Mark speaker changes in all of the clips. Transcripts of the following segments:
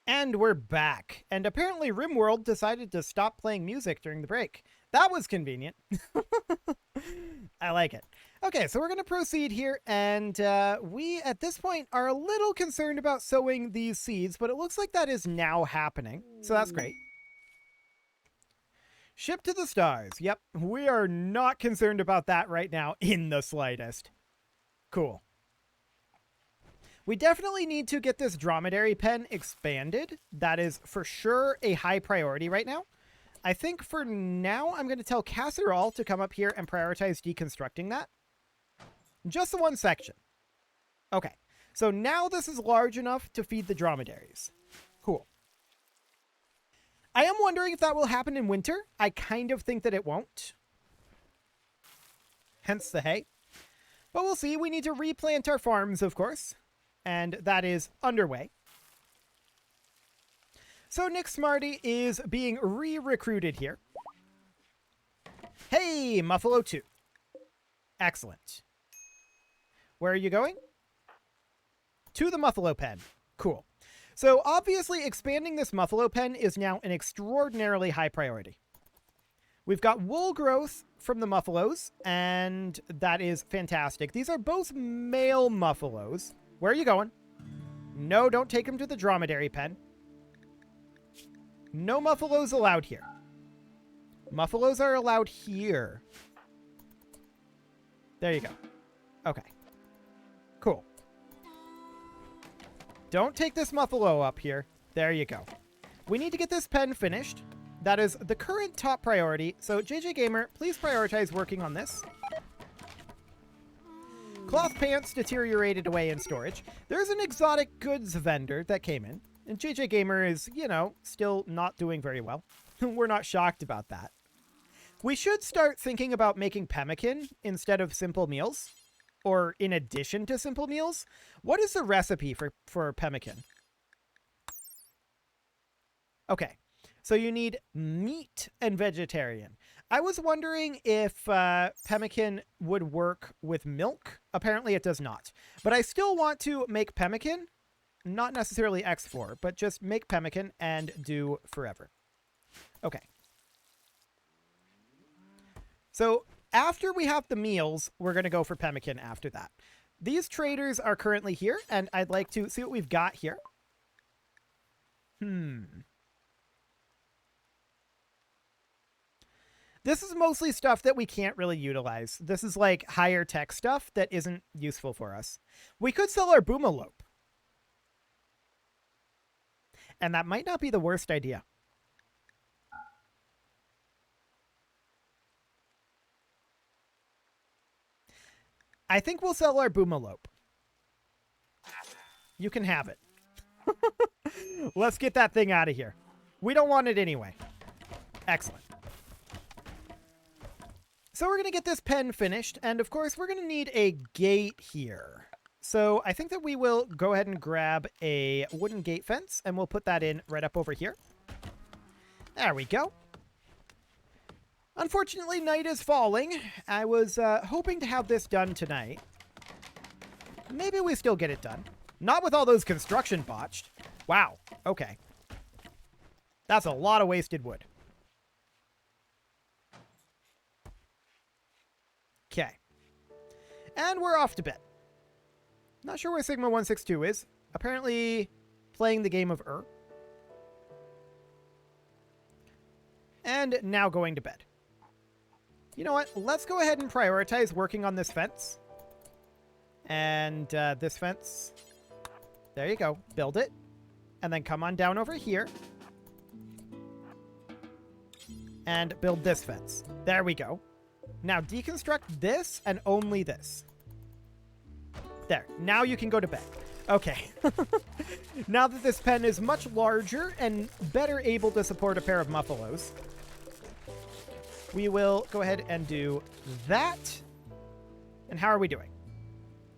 Speaker 1: And we're back. And apparently RimWorld decided to stop playing music during the break. That was convenient. I like it. Okay, so we're going to proceed here, and we, at this point, are a little concerned about sowing these seeds, but it looks like that is now happening, so that's great. Ship to the stars. Yep, we are not concerned about that right now in the slightest. Cool. We definitely need to get this dromedary pen expanded. That is for sure a high priority right now. I think for now, I'm going to tell Casserole to come up here and prioritize deconstructing that. Just the one section. Okay, so now this is large enough to feed the dromedaries. Cool. I am wondering if that will happen in winter. I kind of think that it won't. Hence the hay. But we'll see. We need to replant our farms, of course. And that is underway. So Nick Smarty is being re-recruited here. Hey, Muffalo 2. Excellent. Where are you going? To the Muffalo pen. Cool. So obviously expanding this Muffalo pen is now an extraordinarily high priority. We've got wool growth from the Muffalos, and that is fantastic. These are both male Muffalos. Where are you going? No, don't take him to the dromedary pen. No Muffalos allowed here. Muffalos are allowed here. There you go. Okay. Cool. Don't take this Muffalo up here. There you go. We need to get this pen finished. That is the current top priority. So JJ Gamer, please prioritize working on this. Cloth pants deteriorated away in storage. There's an exotic goods vendor that came in. And JJ Gamer is, you know, still not doing very well. We're not shocked about that. We should start thinking about making pemmican instead of simple meals. Or in addition to simple meals. What is the recipe for pemmican? Okay. So you need meat and vegetarian. I was wondering if pemmican would work with milk. Apparently it does not. But I still want to make pemmican. Not necessarily X4, but just make pemmican and do forever. Okay. So after we have the meals, we're going to go for pemmican after that. These traders are currently here, and I'd like to see what we've got here. This is mostly stuff that we can't really utilize. This is like higher tech stuff that isn't useful for us. We could sell our boomalope. And that might not be the worst idea. I think we'll sell our boomalope. You can have it. Let's get that thing out of here. We don't want it anyway. Excellent. So we're going to get this pen finished, and of course we're going to need a gate here. So I think that we will go ahead and grab a wooden gate fence, and we'll put that in right up over here. There we go. Unfortunately, night is falling. I was hoping to have this done tonight. Maybe we still get it done. Not with all those construction botched. Wow. Okay. That's a lot of wasted wood. Okay. And we're off to bed. Not sure where Sigma 162 is. Apparently playing the game of And now going to bed. You know what? Let's go ahead and prioritize working on this fence. And this fence. There you go. Build it. And then come on down over here. And build this fence. There we go. Now deconstruct this and only this. There. Now you can go to bed. Okay. Now that this pen is much larger and better able to support a pair of Muffalos, we will go ahead and do that. And how are we doing?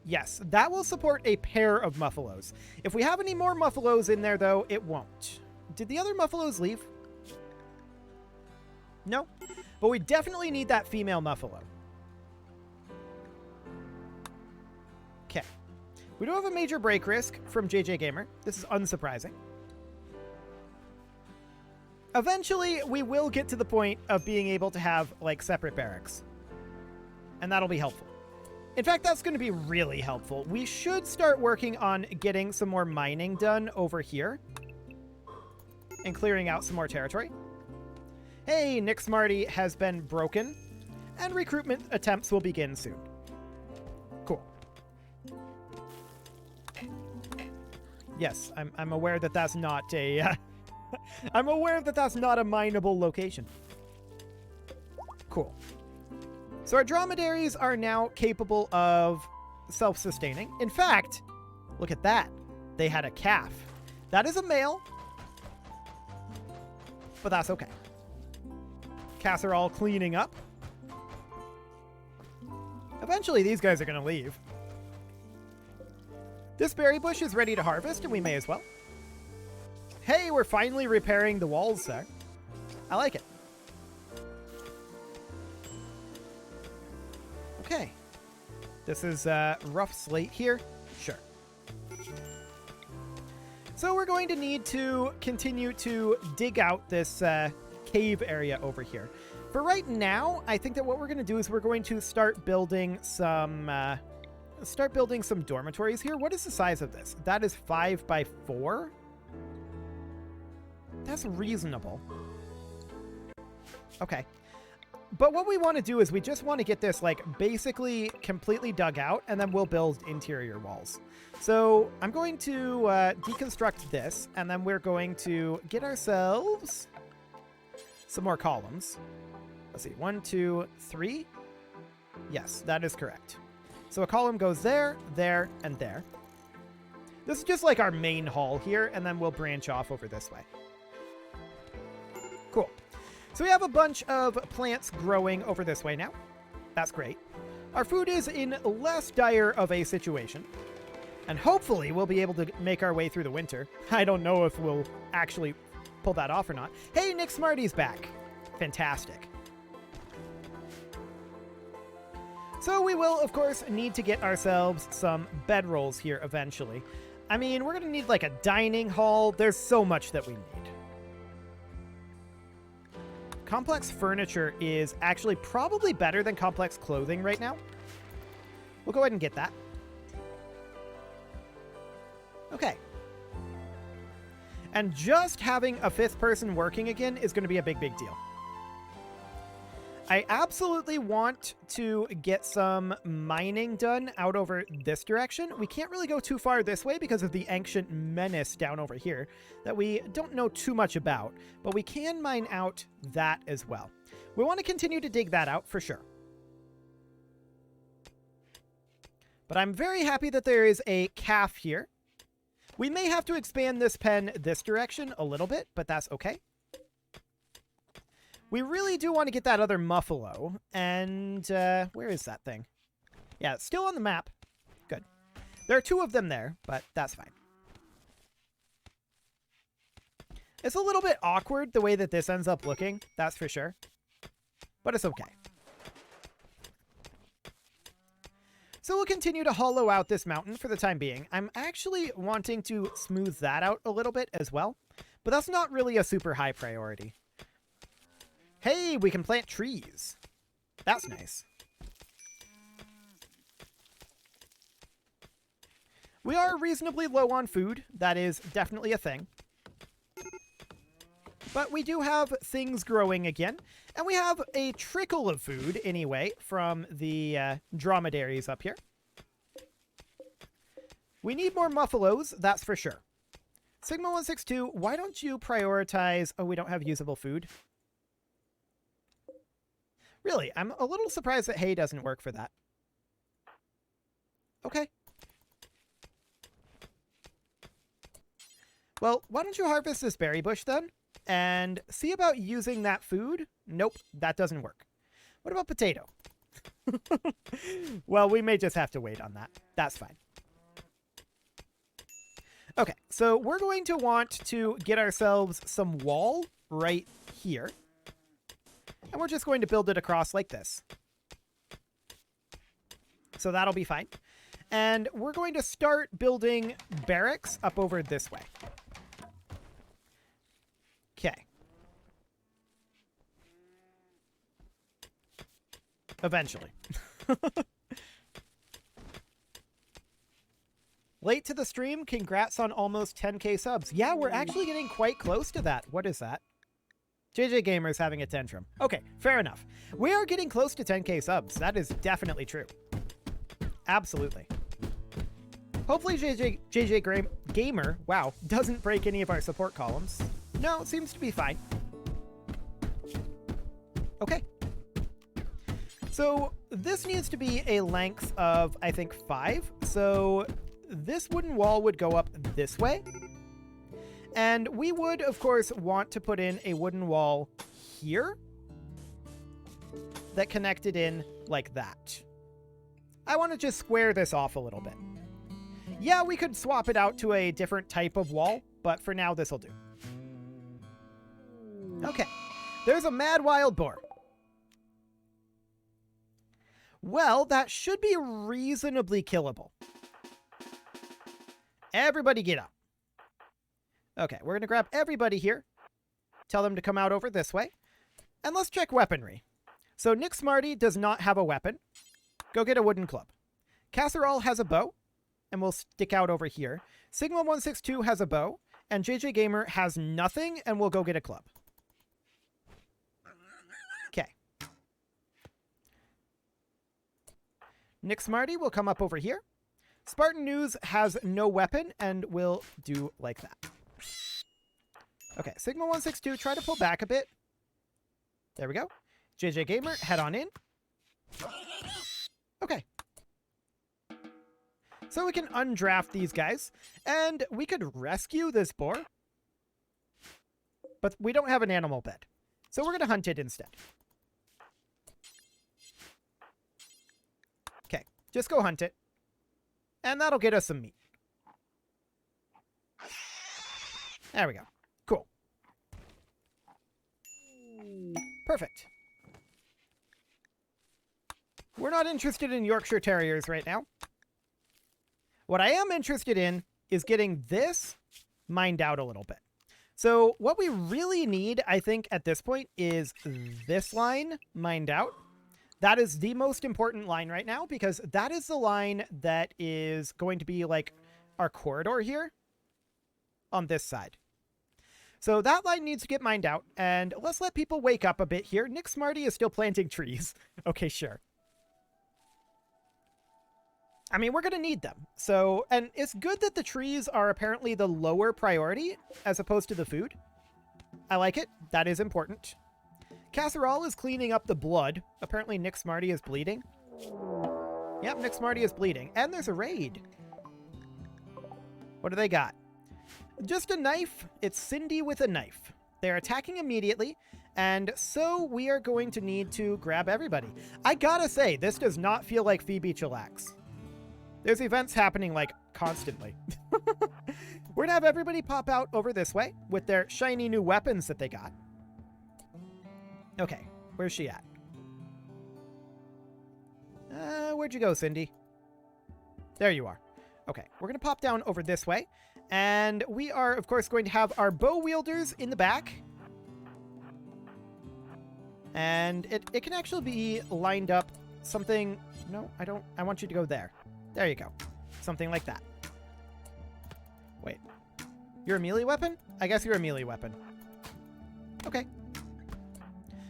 Speaker 1: Yes, that will support a pair of Muffalos. If we have any more Muffalos in there, though, it won't. Did the other Muffalos leave? No. But we definitely need that female Muffalo. Okay. We do have a major break risk from JJ Gamer. This is unsurprising. Eventually, we will get to the point of being able to have, like, separate barracks. And that'll be helpful. In fact, that's going to be really helpful. We should start working on getting some more mining done over here. And clearing out some more territory. Hey, Nick Smarty has been broken. And recruitment attempts will begin soon. Cool. Yes, I'm aware that that's not a... I'm aware that that's not a mineable location. Cool. So our dromedaries are now capable of self-sustaining. In fact, look at that. They had a calf. That is a male. But that's okay. Calves are all cleaning up. Eventually, these guys are going to leave. This berry bush is ready to harvest, and we may as well. Hey, we're finally repairing the walls there. I like it. Okay. This is rough slate here. Sure. So we're going to need to continue to dig out this cave area over here. For right now, I think that what we're going to do is we're going to start building some dormitories here. What is the size of this? That is 5 by 4. That's reasonable. Okay. But what we want to do is we just want to get this, like, basically completely dug out, and then we'll build interior walls. So I'm going to deconstruct this, and then we're going to get ourselves some more columns. Let's see. 1, 2, 3. Yes, that is correct. So a column goes there, there, and there. This is just like our main hall here, and then we'll branch off over this way. Cool. So we have a bunch of plants growing over this way now. That's great. Our food is in less dire of a situation. And hopefully we'll be able to make our way through the winter. I don't know if we'll actually pull that off or not. Hey, Nick Smarty's back. Fantastic. So we will, of course, need to get ourselves some bedrolls here eventually. I mean, we're going to need like a dining hall. There's so much that we need. Complex furniture is actually probably better than complex clothing right now. We'll go ahead and get that. Okay. And just having a 5th person working again is going to be a big, big deal. I absolutely want to get some mining done out over this direction. We can't really go too far this way because of the ancient menace down over here that we don't know too much about, but we can mine out that as well. We want to continue to dig that out for sure. But I'm very happy that there is a calf here. We may have to expand this pen this direction a little bit, but that's okay. We really do want to get that other muffalo. And where is that thing? Yeah, it's still on the map. Good. There are 2 of them there, but that's fine. It's a little bit awkward the way that this ends up looking, that's for sure. But it's okay. So we'll continue to hollow out this mountain for the time being. I'm actually wanting to smooth that out a little bit as well, but that's not really a super high priority. Hey, we can plant trees. That's nice. We are reasonably low on food. That is definitely a thing. But we do have things growing again. And we have a trickle of food, anyway, from the dromedaries up here. We need more muffalos, that's for sure. Sigma162, why don't you prioritize... Oh, we don't have usable food. Really, I'm a little surprised that hay doesn't work for that. Okay. Well, why don't you harvest this berry bush then? And see about using that food? Nope, that doesn't work. What about potato? Well, we may just have to wait on that. That's fine. Okay, so we're going to want to get ourselves some wall right here. And we're just going to build it across like this. So that'll be fine. And we're going to start building barracks up over this way. Okay. Eventually. Late to the stream. Congrats on almost 10k subs. Yeah, we're actually getting quite close to that. What is that? JJ Gamer's having a tantrum. Okay, fair enough. We are getting close to 10k subs. That is definitely true. Absolutely. Hopefully JJ Gamer, wow, doesn't break any of our support columns. No, it seems to be fine. Okay. So this needs to be a length of, I think, 5. So this wooden wall would go up this way. And we would, of course, want to put in a wooden wall here that connected in like that. I want to just square this off a little bit. Yeah, we could swap it out to a different type of wall, but for now, this will do. Okay. There's a mad wild boar. Well, that should be reasonably killable. Everybody get up. Okay, we're going to grab everybody here. Tell them to come out over this way. And let's check weaponry. So Nick Smarty does not have a weapon. Go get a wooden club. Casserole has a bow, and we'll stick out over here. Sigma162 has a bow, and JJ Gamer has nothing, and we'll go get a club. Okay. Nick Smarty will come up over here. Spartan News has no weapon, and we'll do like that. Okay, Sigma162, try to pull back a bit. There we go. JJ Gamer, head on in. Okay. So we can undraft these guys, and we could rescue this boar. But we don't have an animal bed, so we're going to hunt it instead. Okay, just go hunt it. And that'll get us some meat. There we go. Cool. Perfect. We're not interested in Yorkshire Terriers right now. What I am interested in is getting this mined out a little bit. So what we really need, I think, at this point is this line mined out. That is the most important line right now because that is the line that is going to be like our corridor here on this side. So that line needs to get mined out, and let's let people wake up a bit here. Nick Smarty is still planting trees. Okay, sure. I mean, we're going to need them. So, and it's good that the trees are apparently the lower priority as opposed to the food. I like it. That is important. Casserole is cleaning up the blood. Apparently Nick Smarty is bleeding. Yep, Nick Smarty is bleeding. And there's a raid. What do they got? Just a knife. It's Cindy with a knife. They're attacking immediately. And so we are going to need to grab everybody. I gotta say, this does not feel like Phoebe Chillax. There's events happening, like, constantly. We're gonna have everybody pop out over this way with their shiny new weapons that they got. Okay, where's she at? Where'd you go, Cindy? There you are. Okay, we're gonna pop down over this way. And we are, of course, going to have our bow wielders in the back. And it can actually be lined up something... No, I don't... I want you to go there. There you go. Something like that. Wait. You're a melee weapon? I guess you're a melee weapon. Okay.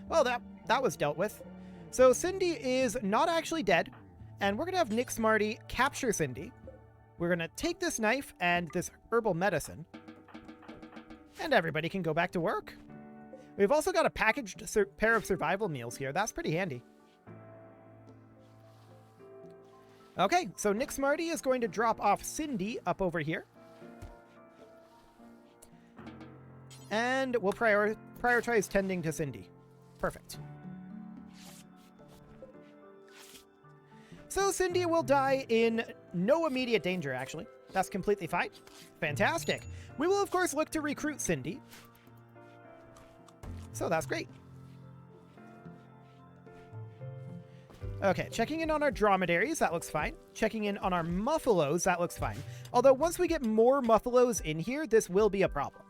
Speaker 1: Well, that was dealt with. So Cindy is not actually dead. And we're going to have Nick Smarty capture Cindy. We're going to take this knife and this herbal medicine. And everybody can go back to work. We've also got a packaged pair of survival meals here. That's pretty handy. Okay, so Nick Smarty is going to drop off Cindy up over here. And we'll prioritize tending to Cindy. Perfect. So Cindy will die in no immediate danger, actually. That's completely fine. Fantastic. We will, of course, look to recruit Cindy. So that's great. Okay, checking in on our dromedaries, that looks fine. Checking in on our muffalos, that looks fine. Although once we get more muffalos in here, this will be a problem.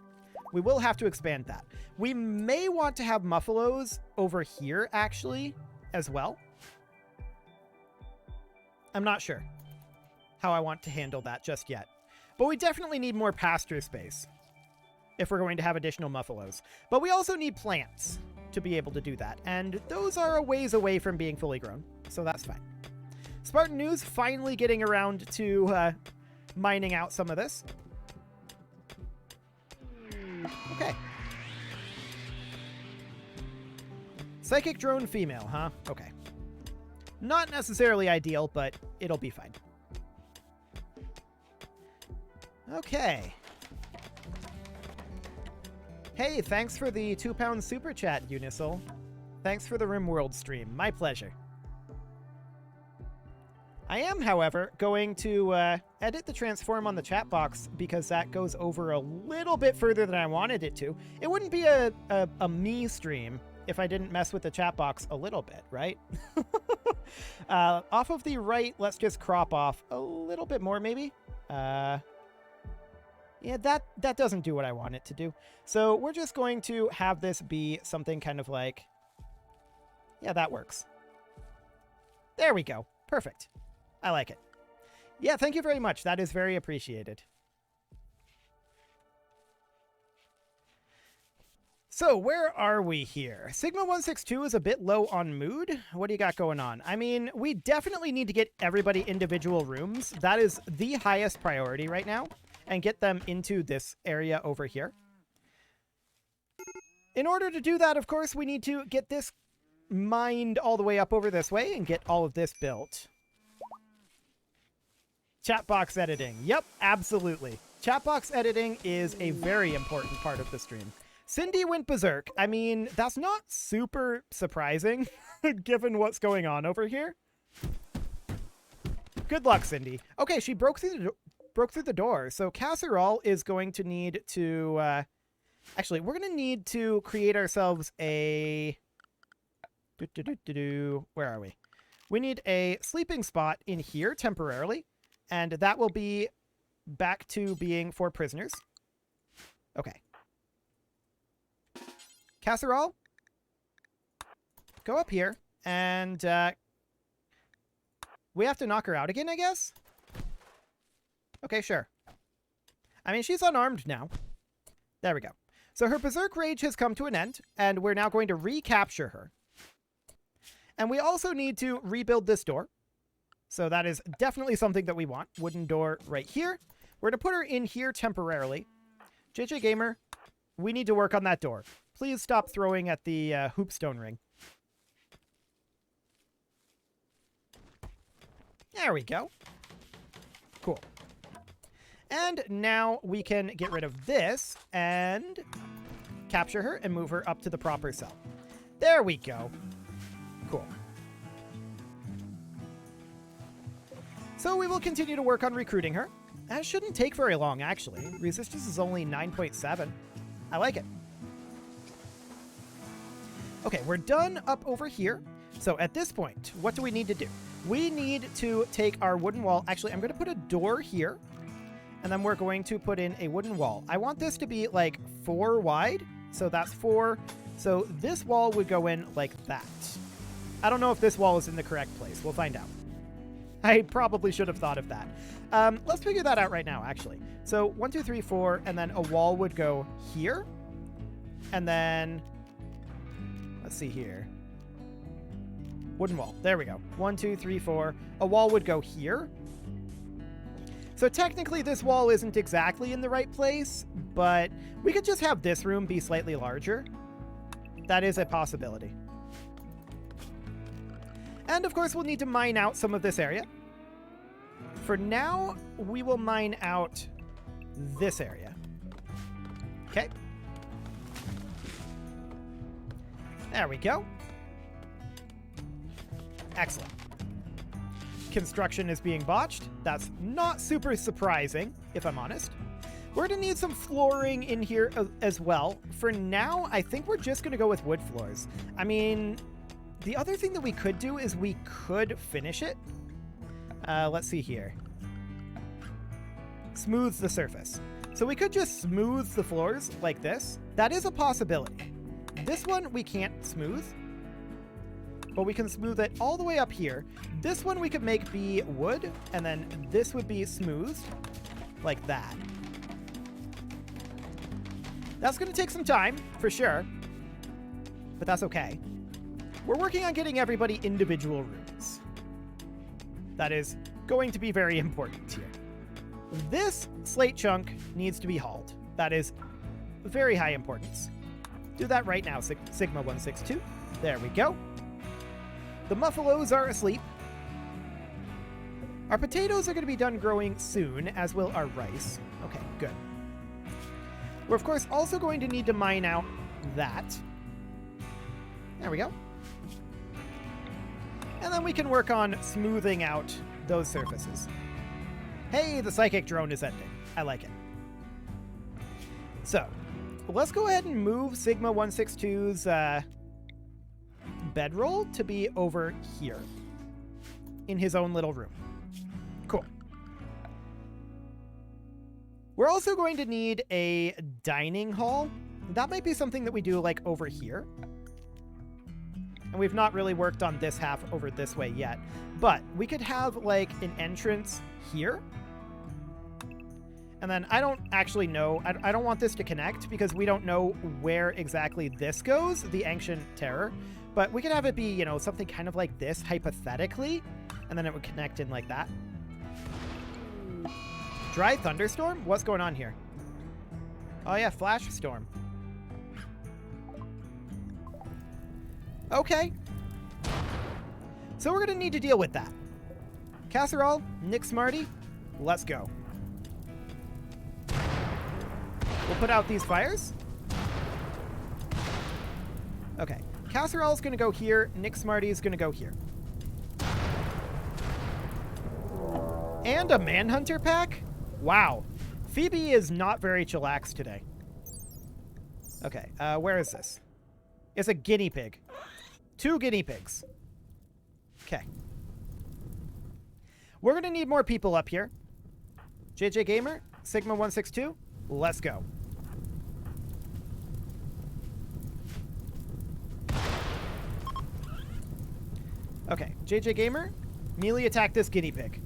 Speaker 1: We will have to expand that. We may want to have muffalos over here, actually, as well. I'm not sure how I want to handle that just yet. But we definitely need more pasture space if we're going to have additional muffalos. But we also need plants to be able to do that, and those are a ways away from being fully grown, so that's fine. Spartan News finally getting around to mining out some of this. Okay. Psychic drone female, huh? Okay. Not necessarily ideal, but it'll be fine. Okay. Hey, thanks for the £2 super chat, Unisol. Thanks for the RimWorld stream. My pleasure. I am, however, going to edit the transform on the chat box because that goes over a little bit further than I wanted it to. It wouldn't be a me stream if I didn't mess with the chat box a little bit, right? Off of the right, let's just crop off a little bit more, maybe. Yeah, that doesn't do what I want it to do. So we're just going to have this be something kind of like... Yeah, that works. There we go. Perfect. I like it. Yeah, thank you very much. That is very appreciated. So, where are we here? Sigma162 is a bit low on mood. What do you got going on? I mean, we definitely need to get everybody individual rooms. That is the highest priority right now. And get them into this area over here. In order to do that, of course, we need to get this mined all the way up over this way and get all of this built. Chat box editing. Yep, absolutely. Chat box editing is a very important part of the stream. Cindy went berserk. I mean, that's not super surprising given what's going on over here. Good luck, Cindy. Okay, she broke through the door. So Casserole is going to need to... actually, we're going to need to create ourselves a... Where are we? We need a sleeping spot in here temporarily. And that will be back to being for prisoners. Okay. Casserole, go up here, and we have to knock her out again, I guess? Okay, sure. I mean, she's unarmed now. There we go. So her Berserk Rage has come to an end, and we're now going to recapture her. And we also need to rebuild this door. So that is definitely something that we want. Wooden door right here. We're going to put her in here temporarily. JJ Gamer, we need to work on that door. Please stop throwing at the hoopstone ring. There we go. Cool. And now we can get rid of this and capture her and move her up to the proper cell. There we go. Cool. So we will continue to work on recruiting her. That shouldn't take very long, actually. Resistance is only 9.7. I like it. Okay, we're done up over here. So at this point, what do we need to do? We need to take our wooden wall. Actually, I'm going to put a door here. And then we're going to put in a wooden wall. I want this to be like 4 wide. So that's 4. So this wall would go in like that. I don't know if this wall is in the correct place. We'll find out. I probably should have thought of that. Let's figure that out right now, actually. So 1, 2, 3, 4, and then a wall would go here. And then, let's see here. Wooden wall. There we go. 1, 2, 3, 4. A wall would go here. So technically this wall isn't exactly in the right place, but we could just have this room be slightly larger. That is a possibility. And of course, we'll need to mine out some of this area. For now, we will mine out this area. Okay. There we go. Excellent. Construction is being botched. That's not super surprising, if I'm honest. We're going to need some flooring in here as well. For now, I think we're just going to go with wood floors. I mean... The other thing that we could do is we could finish it. Let's see here. Smooth the surface. So we could just smooth the floors like this. That is a possibility. This one we can't smooth. but we can smooth it all the way up here. This one we could make be wood, and then this would be smoothed like that. That's going to take some time, for sure, but that's okay. We're working on getting everybody individual rooms. That is going to be very important here. This slate chunk needs to be hauled. That is very high importance. Do that right now, Sigma 162. There we go. The muffalos are asleep. Our potatoes are going to be done growing soon, as will our rice. Okay, good. We're, of course, also going to need to mine out that. There we go. And then we can work on smoothing out those surfaces. Hey, the psychic drone is ending. I like it. So, let's go ahead and move Sigma 162's bedroll to be over here in his own little room. Cool. We're also going to need a dining hall. That might be something that we do like over here. And we've not really worked on this half over this way yet. But we could have like an entrance here. And then I don't actually know. I don't want this to connect because we don't know where exactly this goes, the Ancient Terror. But we could have it be, you know, something kind of like this, hypothetically. And then it would connect in like that. Dry thunderstorm? What's going on here? Oh yeah, flash storm. Okay. So we're going to need to deal with that. Casserole, Nick Smarty, let's go. We'll put out these fires. Okay. Casserole's going to go here. Nick Smarty's going to go here. And a Manhunter pack? Wow. Phoebe is not very chillax today. Okay. Where is this? It's a guinea pig. 2 guinea pigs. Okay. We're going to need more people up here. JJ Gamer, Sigma 162, let's go. Okay, JJ Gamer, melee attack this guinea pig.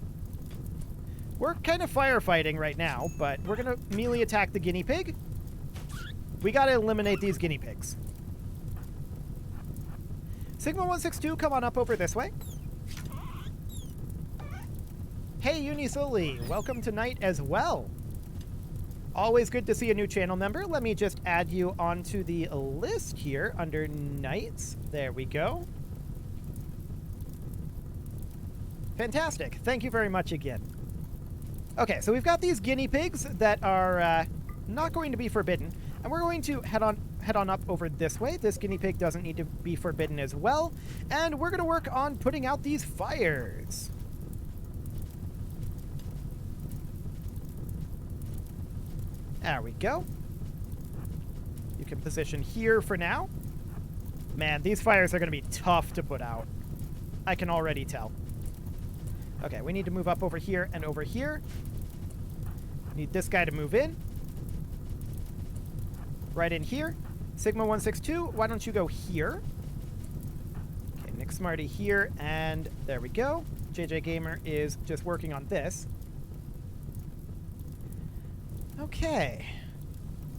Speaker 1: We're kind of firefighting right now, but we're going to melee attack the guinea pig. We got to eliminate these guinea pigs. Sigma 162, come on up over this way. Hey, Unisoli, welcome tonight as well. Always good to see a new channel member. Let me just add you onto the list here under Knights. There we go. Fantastic. Thank you very much again. Okay, so we've got these guinea pigs that are not going to be forbidden. And we're going to head on up over this way. This guinea pig doesn't need to be forbidden as well. And we're going to work on putting out these fires. There we go. You can position here for now. Man, these fires are going to be tough to put out. I can already tell. Okay, we need to move up over here and over here. Need this guy to move in. Right in here. Sigma 162, why don't you go here? Okay, Nick Smarty here, and there we go. JJ Gamer is just working on this. Okay.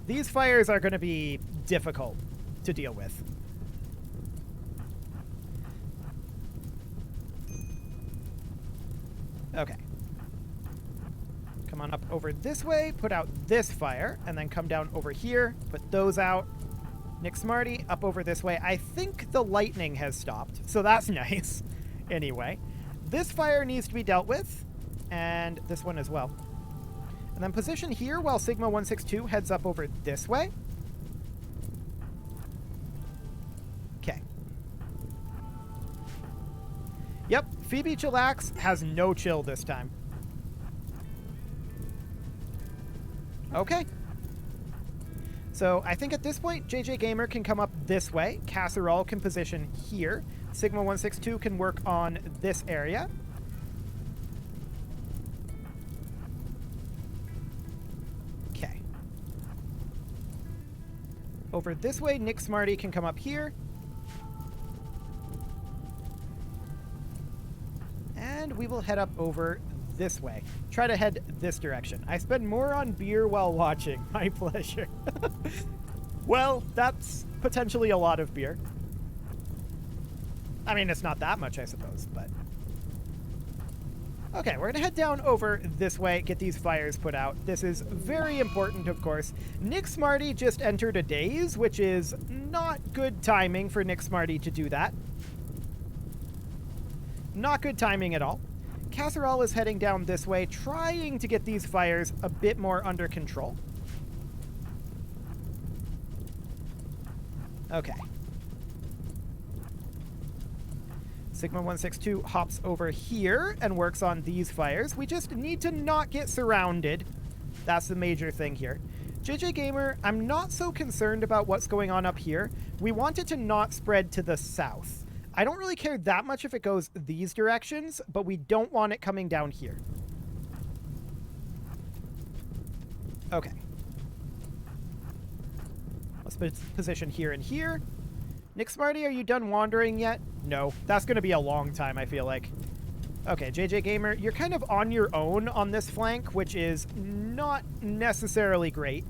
Speaker 1: These fires are going to be difficult to deal with. Okay. Come on up over this way, put out this fire, and then come down over here, put those out. Nick Smarty, up over this way. I think the lightning has stopped, so that's nice. Anyway, this fire needs to be dealt with, and this one as well. And then position here while Sigma 162 heads up over this way. Okay. Yep, Phoebe Chillax has no chill this time. Okay. So I think at this point, JJ Gamer can come up this way. Casserole can position here. Sigma 162 can work on this area. Okay. Over this way, Nick Smarty can come up here. we will head up over this way. Try to head this direction. I spend more on beer while watching. My pleasure. Well, that's potentially a lot of beer. I mean, it's not that much, I suppose, but... Okay, we're going to head down over this way, get these fires put out. This is very important, of course. Nick Smarty just entered a daze, which is not good timing for Nick Smarty to do that. Not good timing at all. Casserole is heading down this way, trying to get these fires a bit more under control. Okay. Sigma 162 hops over here and works on these fires. We just need to not get surrounded. That's the major thing here. JJ Gamer, I'm not so concerned about what's going on up here. We want it to not spread to the south. I don't really care that much if it goes these directions, but we don't want it coming down here. Okay. Let's position here and here. Nick Smarty, are you done wandering yet? No. That's going to be a long time, I feel like. Okay, JJ Gamer, you're kind of on your own on this flank, which is not necessarily great.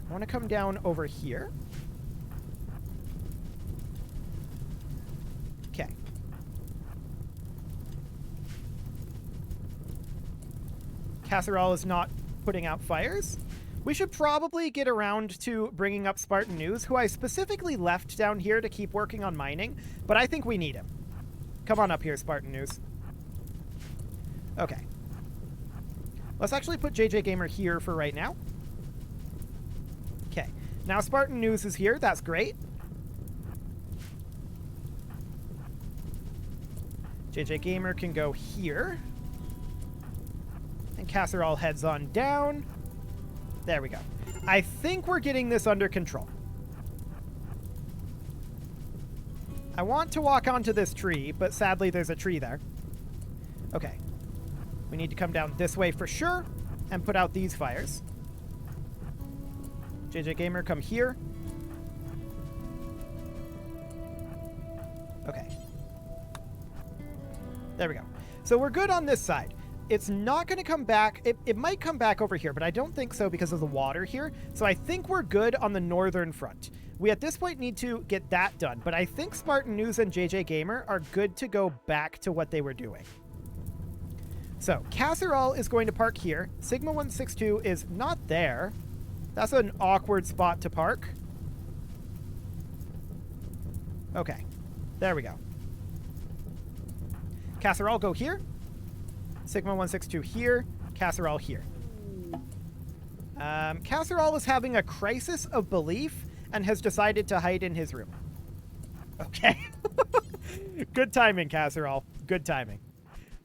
Speaker 1: I want to come down over here. Okay. Casserole is not putting out fires. We should probably get around to bringing up Spartan News, who I specifically left down here to keep working on mining, but I think we need him. Come on up here, Spartan News. Okay. Let's actually put JJ Gamer here for right now. Okay. Now Spartan News is here. That's great. JJ Gamer can go here. And Casserole heads on down. There we go. I think we're getting this under control. I want to walk onto this tree, but sadly there's a tree there. Okay. We need to come down this way for sure and put out these fires. JJ Gamer, come here. Okay. There we go. So we're good on this side. It's not going to come back. It might come back over here, but I don't think so because of the water here. So I think we're good on the northern front. We at this point need to get that done, but I think Spartan News and JJ Gamer are good to go back to what they were doing. So Casserole is going to park here. Sigma 162 is not there. That's an awkward spot to park. Okay, there we go. Casserole, go here. Sigma 162 here. Casserole here. Casserole is having a crisis of belief and has decided to hide in his room. Okay. Good timing, Casserole. Good timing.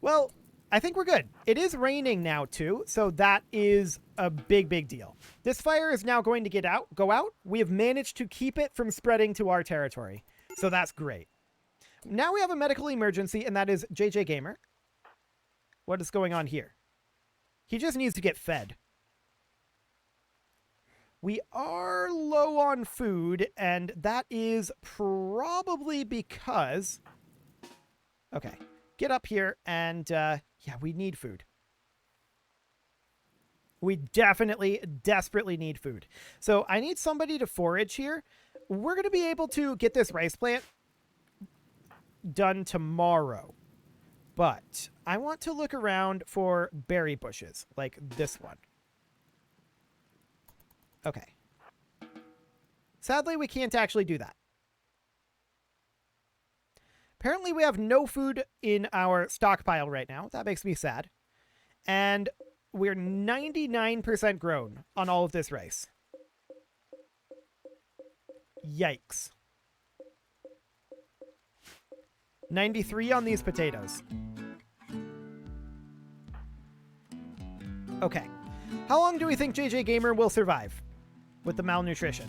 Speaker 1: Well, I think we're good. It is raining now, too, so that is a big, big deal. This fire is now going to go out. We have managed to keep it from spreading to our territory, so that's great. Now we have a medical emergency, and that is JJ Gamer. What is going on here? He just needs to get fed. We are low on food, and that is probably because... Okay, get up here, and yeah, we need food. We definitely, desperately need food. So I need somebody to forage here. We're going to be able to get this rice plant done tomorrow. But I want to look around for berry bushes, like this one. Okay. Sadly, we can't actually do that. Apparently, we have no food in our stockpile right now. That makes me sad. And we're 99% grown on all of this rice. Yikes. 93 on these potatoes. Okay. How long do we think JJ Gamer will survive with the malnutrition?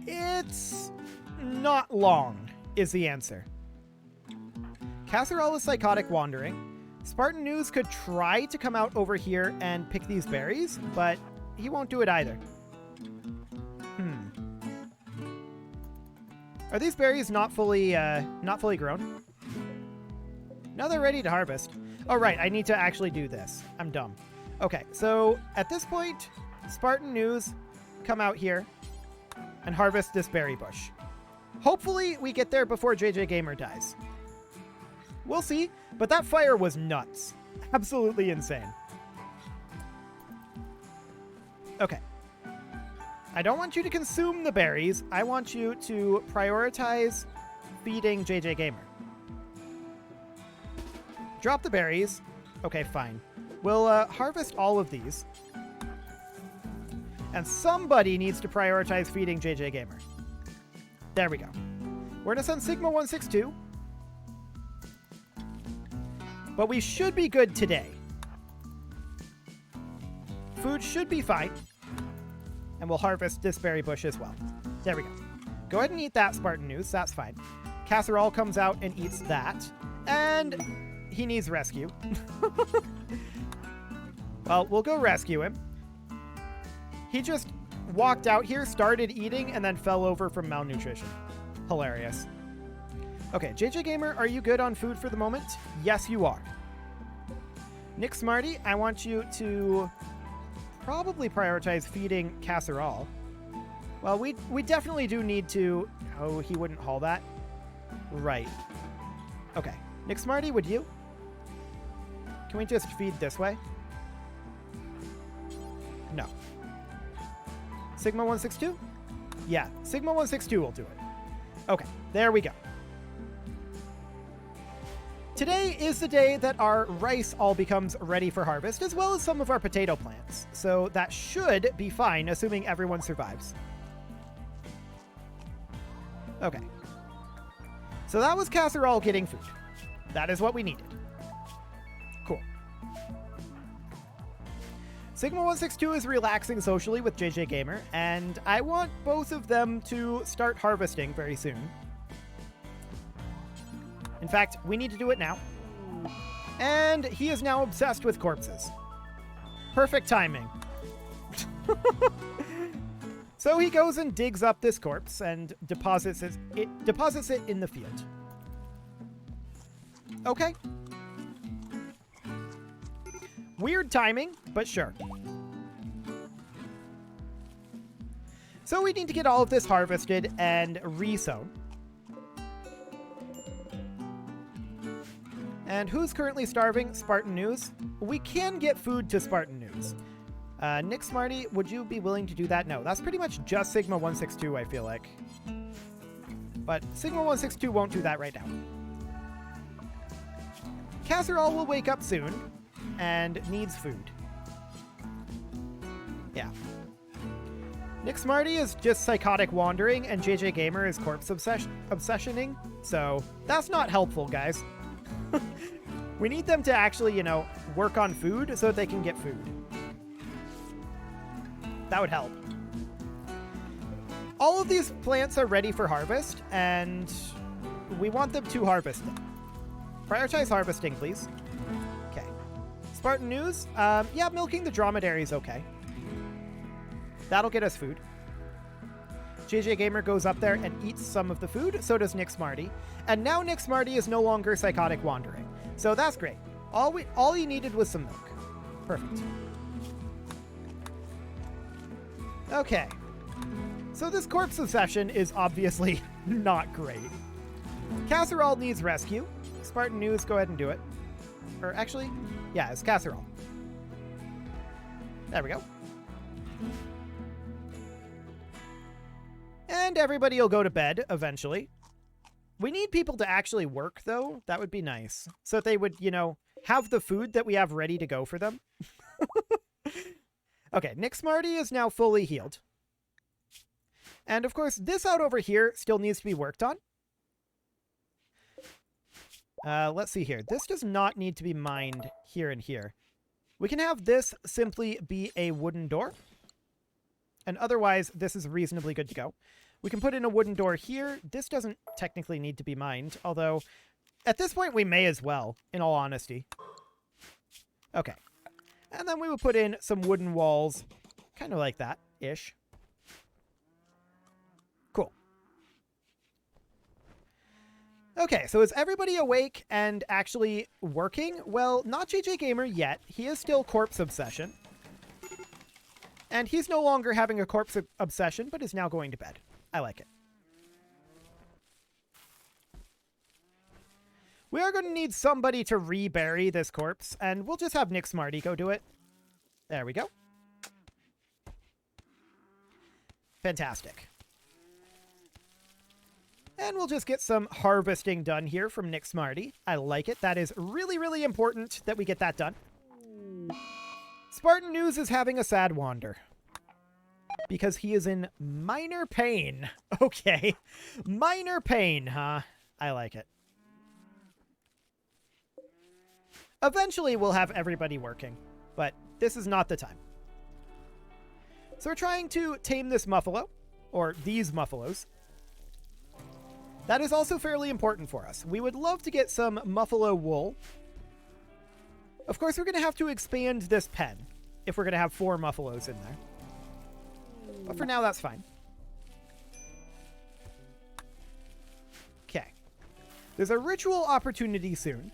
Speaker 1: It's not long, is the answer. Casserole is psychotic wandering. Spartan News could try to come out over here and pick these berries, but he won't do it either. Are these berries not fully grown? Now they're ready to harvest. Oh, right. I need to actually do this. I'm dumb. Okay, so at this point, Spartan News, come out here and harvest this berry bush. Hopefully we get there before JJ Gamer dies. We'll see, but that fire was nuts. Absolutely insane. Okay. I don't want you to consume the berries. I want you to prioritize feeding JJ Gamer. Drop the berries. Okay, fine. We'll harvest all of these. And somebody needs to prioritize feeding JJ Gamer. There we go. We're going to send Sigma 162. But we should be good today. Food should be fine. And we'll harvest this berry bush as well. There we go. Go ahead and eat that, Spartan News. That's fine. Casserole comes out and eats that. And he needs rescue. Well, we'll go rescue him. He just walked out here, started eating, and then fell over from malnutrition. Hilarious. Okay, JJ Gamer, are you good on food for the moment? Yes, you are. Nick Smarty, I want you to probably prioritize feeding Casserole. Well, we definitely do need to... Oh, he wouldn't haul that? Right. Okay. Nick Smarty, would you? Can we just feed this way? No. Sigma 162? Yeah, Sigma 162 will do it. Okay, there we go. Today is the day that our rice all becomes ready for harvest, as well as some of our potato plants. So that should be fine, assuming everyone survives. Okay. So that was Casserole getting food. That is what we needed. Cool. Sigma 162 is relaxing socially with JJ Gamer, and I want both of them to start harvesting very soon. In fact, we need to do it now. And he is now obsessed with corpses. Perfect timing. So he goes and digs up this corpse and deposits it in the field. Okay. Weird timing, but sure. So we need to get all of this harvested and re-sown. And who's currently starving? Spartan News. We can get food to Spartan News. Nick Smarty, would you be willing to do that? No, that's pretty much just Sigma 162, I feel like. But Sigma 162 won't do that right now. Casserole will wake up soon and needs food. Yeah. Nick Smarty is just psychotic wandering, and JJ Gamer is corpse obsessioning. So that's not helpful, guys. We need them to actually, you know, work on food so that they can get food. That would help. All of these plants are ready for harvest, and we want them to harvest them. Prioritize harvesting, please. Okay. Spartan News. Yeah, milking the dromedary is okay. That'll get us food. JJ Gamer goes up there and eats some of the food. So does Nick Smarty. And now Nick Smarty is no longer psychotic wandering. So that's great. All he needed was some milk. Perfect. Okay. So this corpse obsession is obviously not great. Casserole needs rescue. Spartan News, go ahead and do it. Or actually, yeah, it's Casserole. There we go. And everybody will go to bed eventually. We need people to actually work, though. That would be nice. So that they would, you know, have the food that we have ready to go for them. Okay, Nick Smarty is now fully healed. And of course, this out over here still needs to be worked on. Let's see here. This does not need to be mined here and here. We can have this simply be a wooden door. And otherwise, this is reasonably good to go. We can put in a wooden door here. This doesn't technically need to be mined, although at this point we may as well, in all honesty. Okay. And then we will put in some wooden walls, kind of like that-ish. Cool. Okay, so is everybody awake and actually working? Well, not JJ Gamer yet. He is still corpse obsession. And he's no longer having a corpse obsession, but is now going to bed. I like it. We are going to need somebody to rebury this corpse, and we'll just have Nick Smarty go do it. There we go. Fantastic. And we'll just get some harvesting done here from Nick Smarty. I like it. That is really, really important that we get that done. Spartan News is having a sad wander. Because he is in minor pain. Okay. Minor pain, huh? I like it. Eventually, we'll have everybody working. But this is not the time. So we're trying to tame this muffalo. Or these muffalos. That is also fairly important for us. We would love to get some muffalo wool. Of course, we're going to have to expand this pen if we're going to have 4 muffalos in there. But for now, that's fine. Okay. There's a ritual opportunity soon.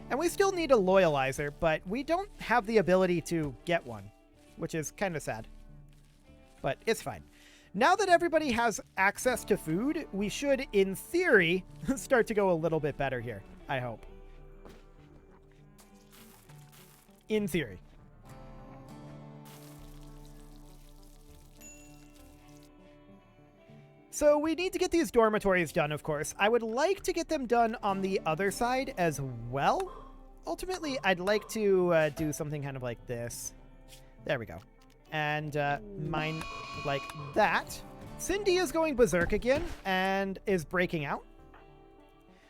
Speaker 1: And we still need a loyalizer, but we don't have the ability to get one, which is kind of sad. But it's fine. Now that everybody has access to food, we should, in theory, start to go a little bit better here. I hope. In theory. So we need to get these dormitories done, of course. I would like to get them done on the other side as well. Ultimately, I'd like to do something kind of like this. There we go. And mine like that. Cindy is going berserk again and is breaking out.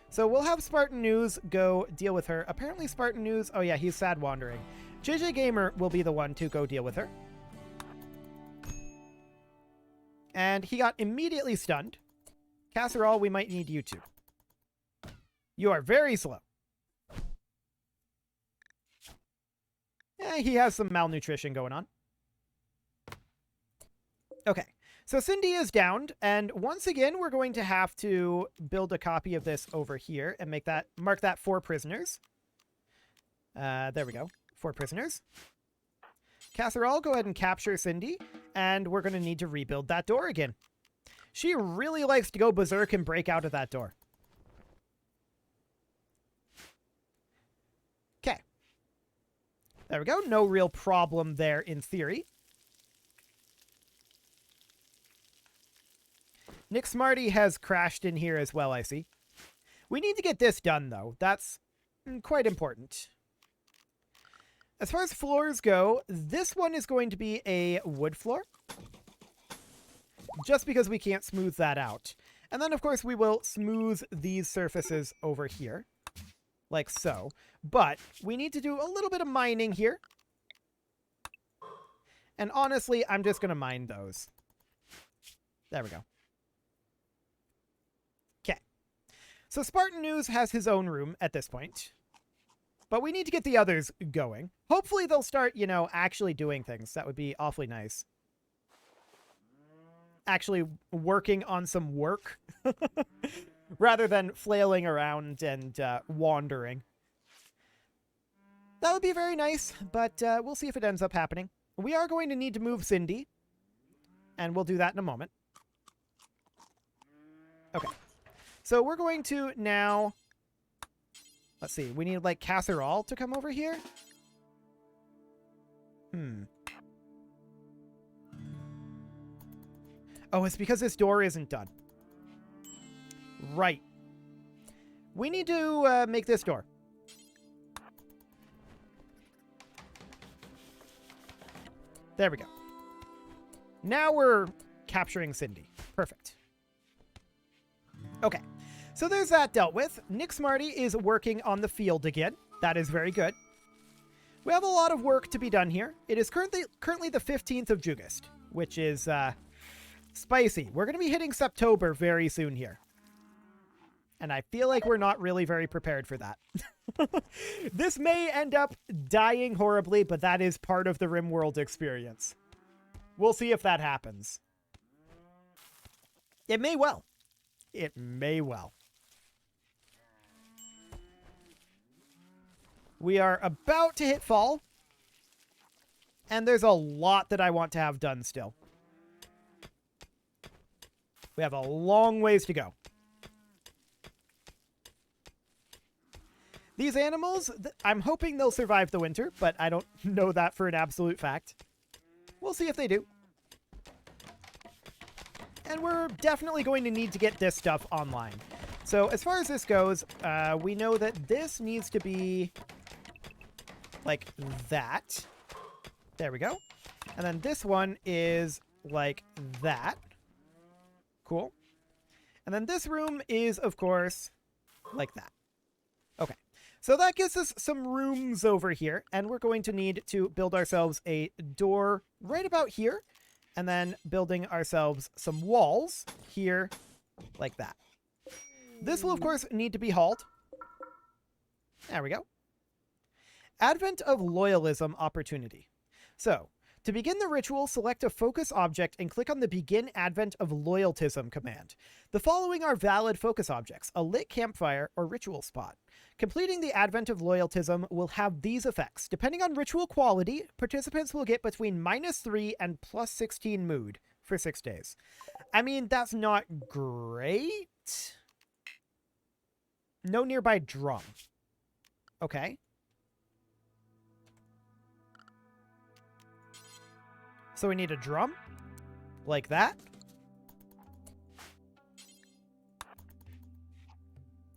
Speaker 1: So we'll have Spartan News go deal with her. Apparently Spartan News... Oh yeah, he's sad wandering. JJ Gamer will be the one to go deal with her. And he got immediately stunned. Casserole, we might need you too. You are very slow. Yeah, he has some malnutrition going on. Okay, so Cindy is downed, and once again, we're going to have to build a copy of this over here and mark that 4 prisoners. There we go, 4 prisoners. Casserole, go ahead and capture Cindy, and we're going to need to rebuild that door again. She really likes to go berserk and break out of that door. Okay. There we go. No real problem there in theory. Nick Smarty has crashed in here as well, I see. We need to get this done, though. That's quite important. As far as floors go, this one is going to be a wood floor. Just because we can't smooth that out. And then, of course, we will smooth these surfaces over here. Like so. But we need to do a little bit of mining here. And honestly, I'm just going to mine those. There we go. Okay. So Spartan News has his own room at this point. But we need to get the others going. Hopefully they'll start, you know, actually doing things. That would be awfully nice. Actually working on some work. Rather than flailing around and wandering. That would be very nice, but we'll see if it ends up happening. We are going to need to move Cindy. And we'll do that in a moment. Okay. So we're going to now... Let's see, we need, like, Casserole to come over here? Oh, it's because this door isn't done. Right. We need to make this door. There we go. Now we're capturing Cindy. Perfect. Okay. So there's that dealt with. Nick Smarty is working on the field again. That is very good. We have a lot of work to be done here. It is currently the 15th of August, which is spicy. We're going to be hitting September very soon here. And I feel like we're not really very prepared for that. This may end up dying horribly, but that is part of the RimWorld experience. We'll see if that happens. It may well. It may well. We are about to hit fall. And there's a lot that I want to have done still. We have a long ways to go. These animals, I'm hoping they'll survive the winter, but I don't know that for an absolute fact. We'll see if they do. And we're definitely going to need to get this stuff online. So as far as this goes, we know that this needs to be like that. There we go. And then this one is like that. Cool. And then this room is, of course, like that. Okay. So that gives us some rooms over here, and we're going to need to build ourselves a door right about here, and then building ourselves some walls here like that. This will, of course, need to be hauled. There we go. Advent of Loyalism Opportunity. So, to begin the ritual, select a focus object and click on the Begin Advent of Loyaltism command. The following are valid focus objects: a lit campfire or ritual spot. Completing the Advent of Loyaltism will have these effects. Depending on ritual quality, participants will get between -3 and +16 mood for 6 days. I mean, that's not great. No nearby drum. Okay. So we need a drum, like that.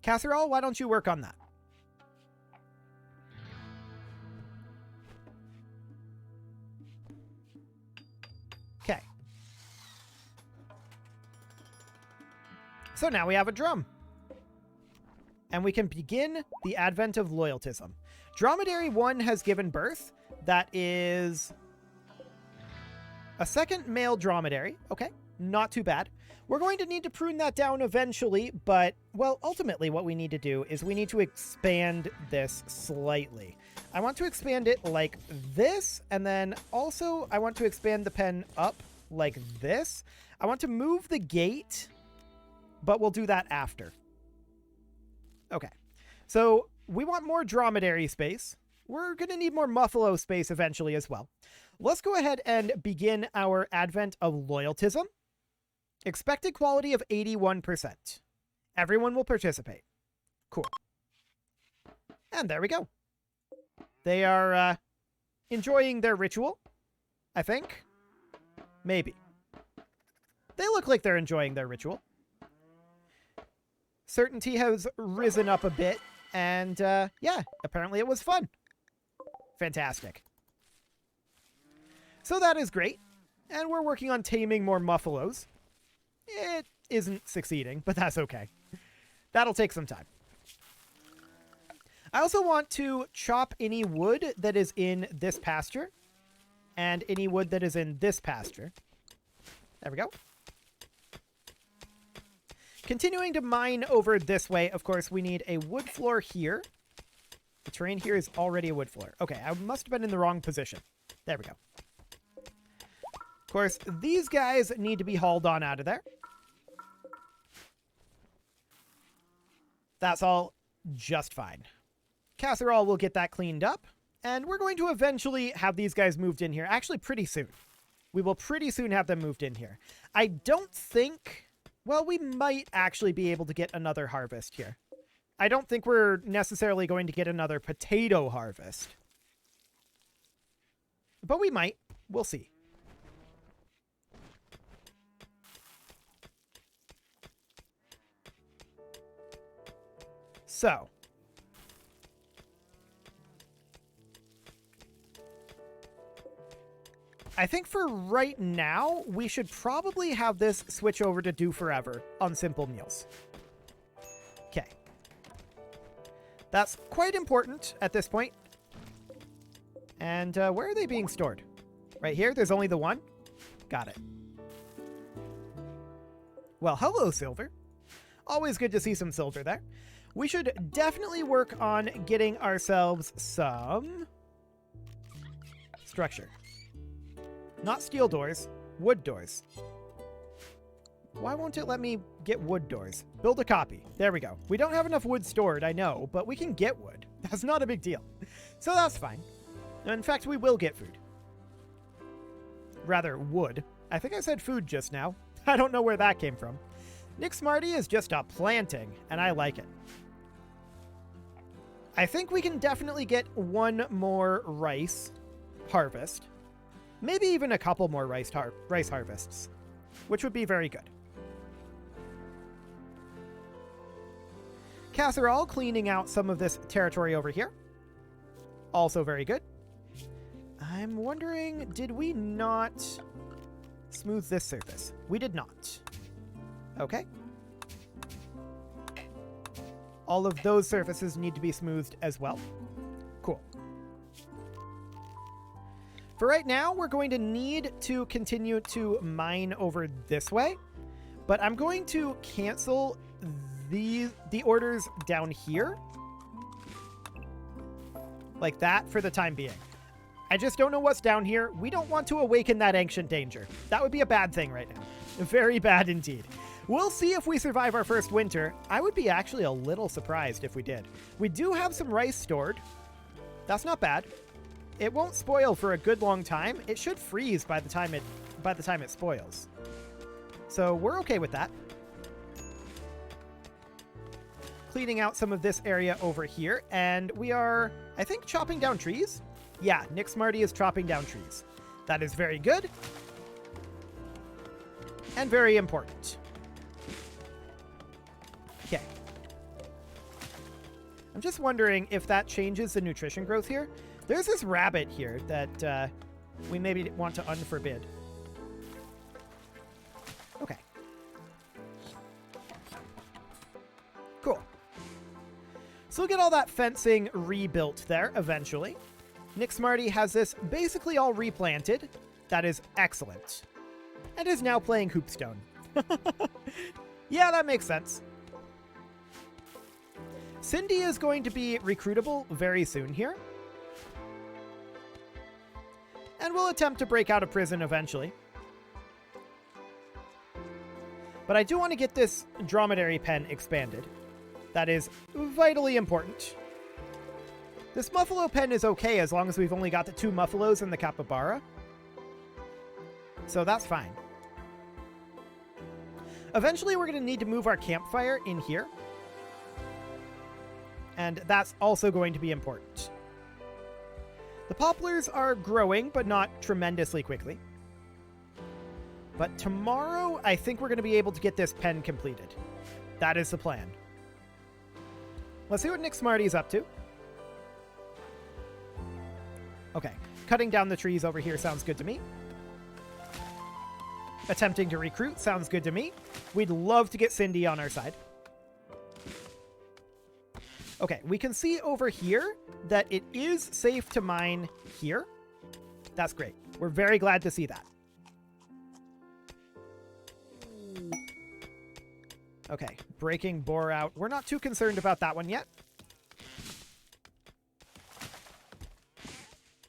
Speaker 1: Casserole, why don't you work on that? Okay. So now we have a drum. And we can begin the Advent of Loyaltism. Dromedary 1 has given birth. That is a second male dromedary. Okay, not too bad. We're going to need to prune that down eventually, but, well, ultimately what we need to do is we need to expand this slightly. I want to expand it like this, and then also I want to expand the pen up like this. I want to move the gate, but we'll do that after. Okay, so we want more dromedary space. We're going to need more muffalo space eventually as well. Let's go ahead and begin our Advent of Loyaltism. Expected quality of 81%. Everyone will participate. Cool. And there we go. They are enjoying their ritual, I think. Maybe. They look like they're enjoying their ritual. Certainty has risen up a bit, and yeah, apparently it was fun. Fantastic. So that is great, and we're working on taming more muffalos. It isn't succeeding, but that's okay. That'll take some time. I also want to chop any wood that is in this pasture, and any wood that is in this pasture. There we go. Continuing to mine over this way, of course, we need a wood floor here. The terrain here is already a wood floor. Okay, I must have been in the wrong position. There we go. Of course, these guys need to be hauled on out of there. That's all just fine. Casserole will get that cleaned up, and we're going to eventually have these guys moved in here. Actually, pretty soon. We will pretty soon have them moved in here. I don't think... Well, we might actually be able to get another harvest here. I don't think we're necessarily going to get another potato harvest. But we might. We'll see. So. I think for right now, we should probably have this switch over to Do Forever on Simple Meals. Okay. That's quite important at this point. And where are they being stored? Right here? There's only the one? Got it. Well, hello, Silver. Always good to see some silver there. We should definitely work on getting ourselves some structure. Not steel doors, wood doors. Why won't it let me get wood doors? Build a copy. There we go. We don't have enough wood stored, I know, but we can get wood. That's not a big deal. So that's fine. In fact, we will get food. Rather, wood. I think I said food just now. I don't know where that came from. Nick Smarty is just a planting, and I like it. I think we can definitely get one more rice harvest. Maybe even a couple more rice harvests, which would be very good. Casserole cleaning out some of this territory over here. Also very good. I'm wondering, did we not smooth this surface? We did not. Okay. All of those surfaces need to be smoothed as well. Cool. For right now, we're going to need to continue to mine over this way, but I'm going to cancel the orders down here like that for the time being. I just don't know what's down here. We don't want to awaken that ancient danger. That would be a bad thing right now. Very bad indeed. We'll see if we survive our first winter. I would be actually a little surprised if we did. We do have some rice stored. That's not bad. It won't spoil for a good long time. It should freeze by the time it spoils. So we're okay with that. Cleaning out some of this area over here, and we are, I think, chopping down trees. Yeah, Nick Smarty is chopping down trees. That is very good. And very important. Okay. I'm just wondering if that changes the nutrition growth here. There's this rabbit here that we maybe want to unforbid. Okay. Cool. So we'll get all that fencing rebuilt there eventually. Nick Smarty has this basically all replanted. That is excellent. And is now playing Hoopstone. Yeah, that makes sense. Cindy is going to be recruitable very soon here. And we'll attempt to break out of prison eventually. But I do want to get this dromedary pen expanded. That is vitally important. This Muffalo pen is okay as long as we've only got the 2 Muffalos and the capybara. So that's fine. Eventually we're going to need to move our campfire in here. And that's also going to be important. The poplars are growing, but not tremendously quickly. But tomorrow, I think we're going to be able to get this pen completed. That is the plan. Let's see what Nick Smarty's up to. Okay, cutting down the trees over here sounds good to me. Attempting to recruit sounds good to me. We'd love to get Cindy on our side. Okay, we can see over here that it is safe to mine here. That's great. We're very glad to see that. Okay, breaking bore out. We're not too concerned about that one yet.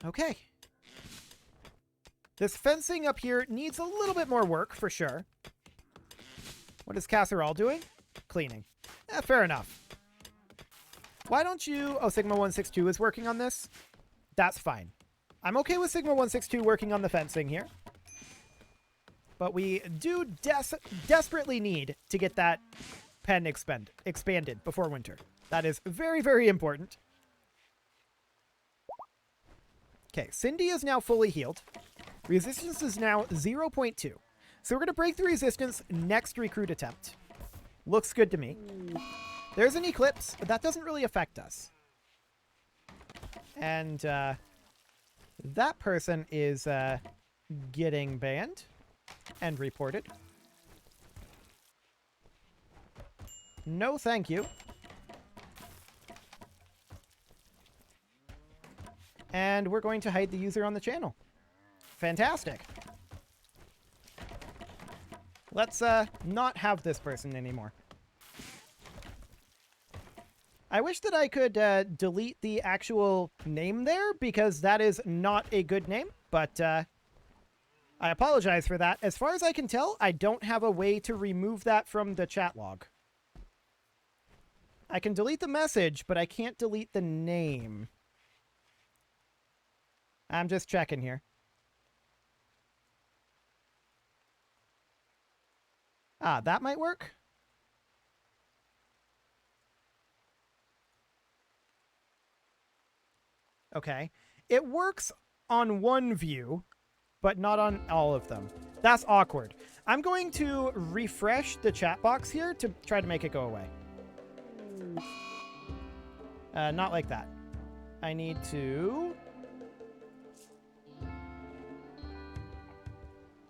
Speaker 1: Okay. This fencing up here needs a little bit more work, for sure. What is Casserole doing? Cleaning. Fair enough. Why don't you... Oh, Sigma 162 is working on this? That's fine. I'm okay with Sigma 162 working on the fencing here. But we do desperately need to get that pen expanded before winter. That is very, very important. Okay, Cindy is now fully healed. Resistance is now 0.2. So we're going to break the resistance next recruit attempt. Looks good to me. There's an eclipse, but that doesn't really affect us. And that person is getting banned and reported. No, thank you. And we're going to hide the user on the channel. Fantastic. Let's not have this person anymore. I wish that I could delete the actual name there, because that is not a good name, but I apologize for that. As far as I can tell, I don't have a way to remove that from the chat log. I can delete the message, but I can't delete the name. I'm just checking here. Ah, that might work. Okay. It works on one view, but not on all of them. That's awkward. I'm going to refresh the chat box here to try to make it go away. Not like that. I need to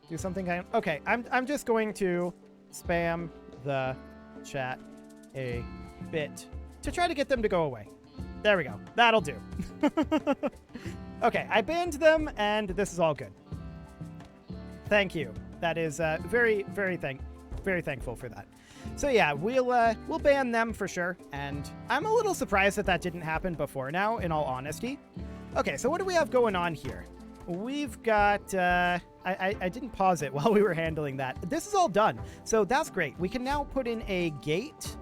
Speaker 1: do something kind of... Okay, I'm just going to spam the chat a bit to try to get them to go away. There we go. That'll do. Okay, I banned them, and this is all good. Thank you. That is very thankful for that. So yeah, we'll ban them for sure, and I'm a little surprised that that didn't happen before now, in all honesty. Okay, so what do we have going on here? We've got... I didn't pause it while we were handling that. This is all done, so that's great. We can now put in a gate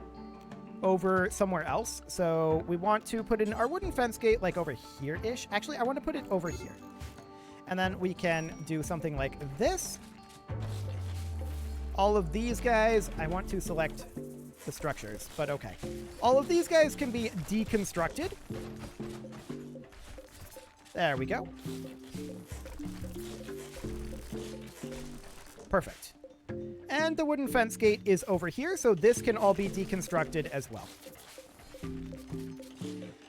Speaker 1: over somewhere else. So we want to put in our wooden fence gate like over here-ish. Actually, I want to put it over here. And then we can do something like this. All of these guys, I want to select the structures, but okay. All of these guys can be deconstructed. There we go. Perfect. And the wooden fence gate is over here, so this can all be deconstructed as well.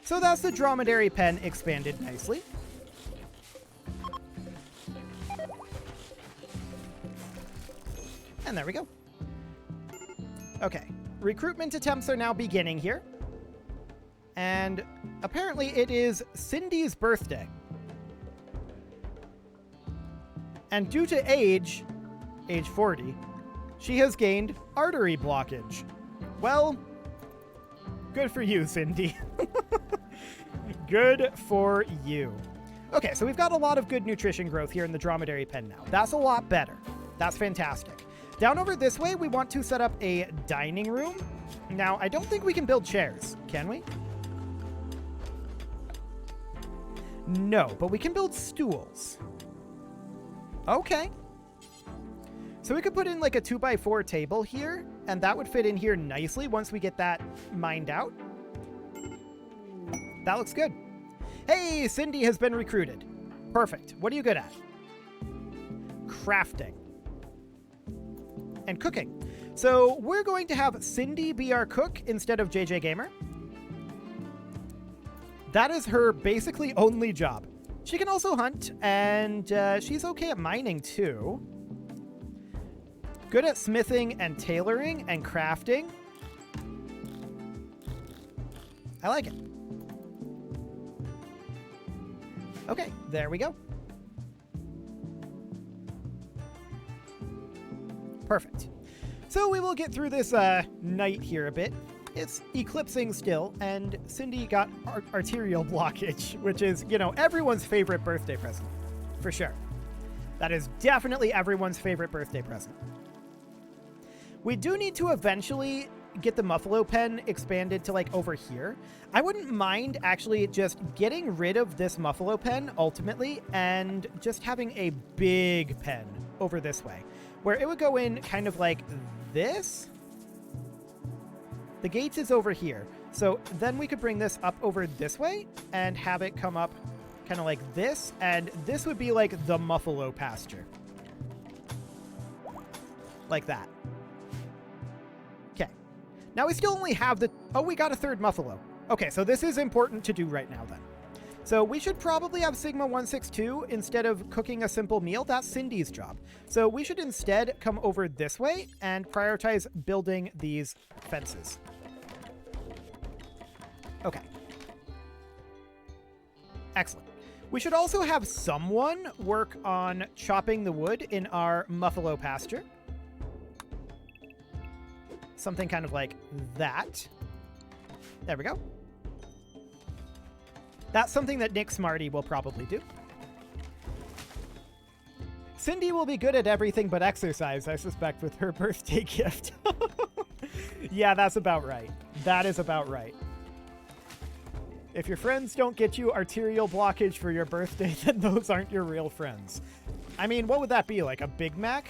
Speaker 1: So that's the dromedary pen expanded nicely. And there we go. Okay, recruitment attempts are now beginning here. And apparently it is Cindy's birthday. And due to age 40, she has gained artery blockage. Well, good for you, Cindy. Good for you. Okay, so we've got a lot of good nutrition growth here in the dromedary pen now. That's a lot better. That's fantastic. Down over this way, we want to set up a dining room. Now, I don't think we can build chairs, can we? No, but we can build stools. Okay. So we could put in like a 2x4 table here, and that would fit in here nicely once we get that mined out. That looks good. Hey, Cindy has been recruited. Perfect. What are you good at? Crafting. And cooking. So we're going to have Cindy be our cook instead of JJ Gamer. That is her basically only job. She can also hunt, and she's okay at mining too. Good at smithing and tailoring and crafting. I like it. Okay, there we go. Perfect. So we will get through this night here a bit. It's eclipsing still, and Cindy got arterial blockage, which is, you know, everyone's favorite birthday present. For sure. That is definitely everyone's favorite birthday present. We do need to eventually get the Muffalo pen expanded to, like, over here. I wouldn't mind actually just getting rid of this Muffalo pen, ultimately, and just having a big pen over this way, where it would go in kind of like this. The gate is over here. So then we could bring this up over this way and have it come up kind of like this. And this would be like the Muffalo pasture. Like that. Okay. Now we still only have the... Oh, we got a third Muffalo. Okay, so this is important to do right now then. So we should probably have Sigma 162 instead of cooking a simple meal. That's Cindy's job. So we should instead come over this way and prioritize building these fences. Okay. Excellent. We should also have someone work on chopping the wood in our Muffalo pasture. Something kind of like that. There we go. That's something that Nick Smarty will probably do. Cindy will be good at everything but exercise, I suspect, with her birthday gift. Yeah, that's about right. That is about right. If your friends don't get you arterial blockage for your birthday, then those aren't your real friends. I mean, what would that be? Like a Big Mac?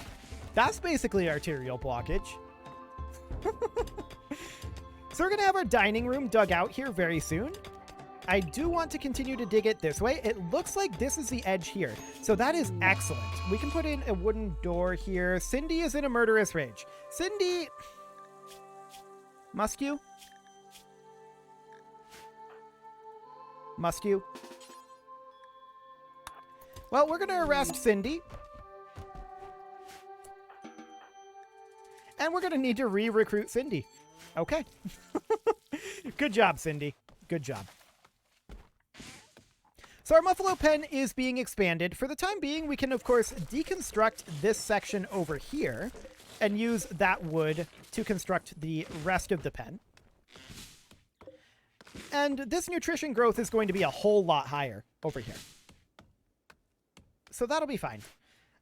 Speaker 1: That's basically arterial blockage. So we're going to have our dining room dug out here very soon. I do want to continue to dig it this way. It looks like this is the edge here. So that is excellent. We can put in a wooden door here. Cindy is in a murderous rage. Cindy... Must you? Must you? Well, we're going to arrest Cindy. And we're going to need to re-recruit Cindy. Okay. Good job, Cindy. Good job. So our Muffalo pen is being expanded. For the time being, we can, of course, deconstruct this section over here and use that wood to construct the rest of the pen. And this nutrition growth is going to be a whole lot higher over here. So that'll be fine.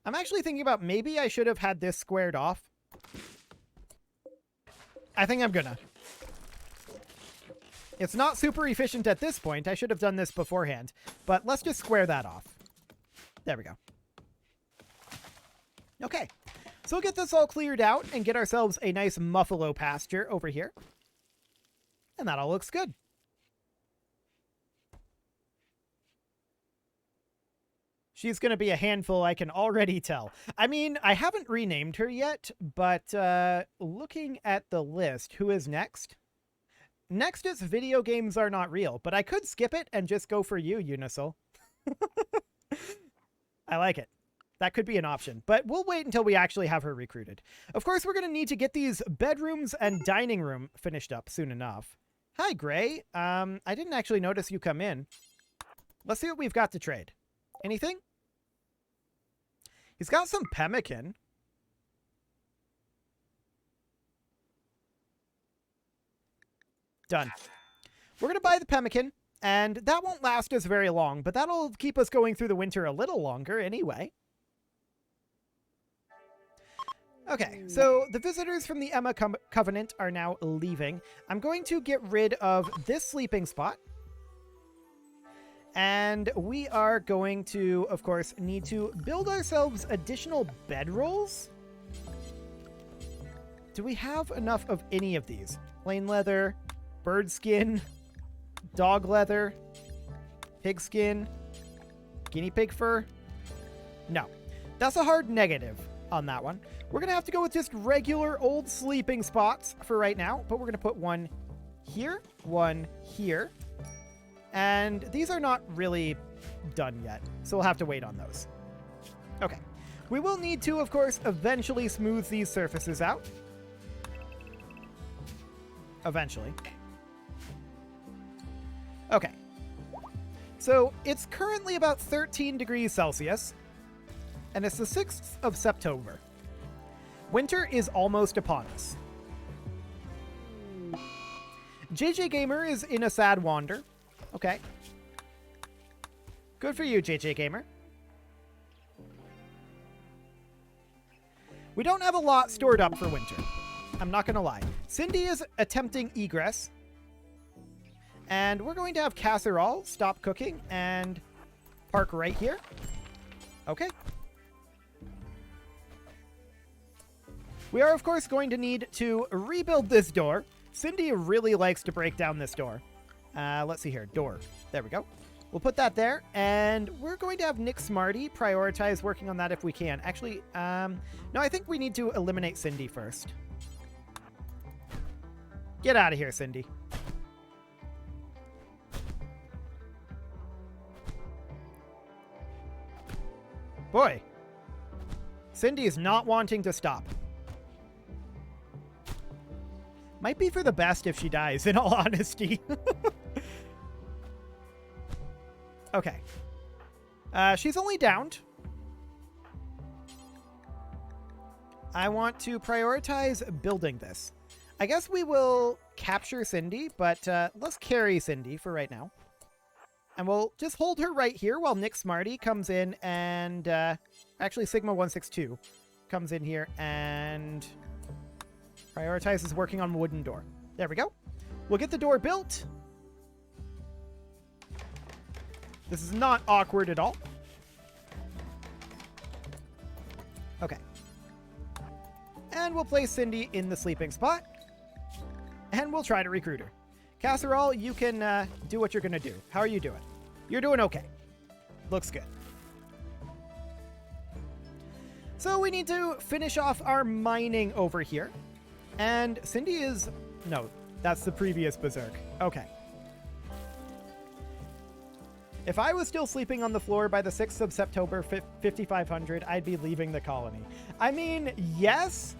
Speaker 1: I'm actually thinking about maybe I should have had this squared off. I think I'm gonna. It's not super efficient at this point. I should have done this beforehand. But let's just square that off. There we go. Okay. So we'll get this all cleared out and get ourselves a nice Muffalo pasture over here. And that all looks good. She's going to be a handful, I can already tell. I mean, I haven't renamed her yet, but looking at the list, who is next? Next is Video Games Are Not Real, but I could skip it and just go for you, Unisol. I like it. That could be an option, but we'll wait until we actually have her recruited. Of course, we're going to need to get these bedrooms and dining room finished up soon enough. Hi, Gray. I didn't actually notice you come in. Let's see what we've got to trade. Anything? He's got some pemmican. Done. We're going to buy the pemmican, and that won't last us very long, but that'll keep us going through the winter a little longer anyway. Okay, so the visitors from the Emma Covenant are now leaving. I'm going to get rid of this sleeping spot. And we are going to, of course, need to build ourselves additional bedrolls. Do we have enough of any of these? Plain leather, bird skin, dog leather, pig skin, guinea pig fur? No. That's a hard negative on that one. We're going to have to go with just regular old sleeping spots for right now, but we're going to put one here, one here. And these are not really done yet, so we'll have to wait on those. Okay. We will need to, of course, eventually smooth these surfaces out. Eventually. Okay. So it's currently about 13 degrees Celsius, and it's the 6th of September. Winter is almost upon us. JJ Gamer is in a sad wander. Okay. Good for you, JJ Gamer. We don't have a lot stored up for winter. I'm not going to lie. Cindy is attempting egress. And we're going to have casserole stop cooking and park right here. Okay. We are, of course, going to need to rebuild this door. Cindy really likes to break down this door. Let's see here. Door. There we go. We'll put that there. And we're going to have Nick Smarty prioritize working on that if we can. Actually, no, I think we need to eliminate Cindy first. Get out of here, Cindy. Boy. Cindy is not wanting to stop. Might be for the best if she dies, in all honesty. Okay. She's only downed. I want to prioritize building this. I guess we will capture Cindy, but let's carry Cindy for right now. And we'll just hold her right here while Nick Smarty comes in and... actually, Sigma162 comes in here and prioritizes working on wooden door. There we go. We'll get the door built. This is not awkward at all. Okay. And we'll place Cindy in the sleeping spot. And we'll try to recruit her. Casserole, you can do what you're going to do. How are you doing? You're doing okay. Looks good. So we need to finish off our mining over here. And Cindy is... No, that's the previous Berserk. Okay. If I was still sleeping on the floor by the 6th of September 5500, I'd be leaving the colony. I mean, yes.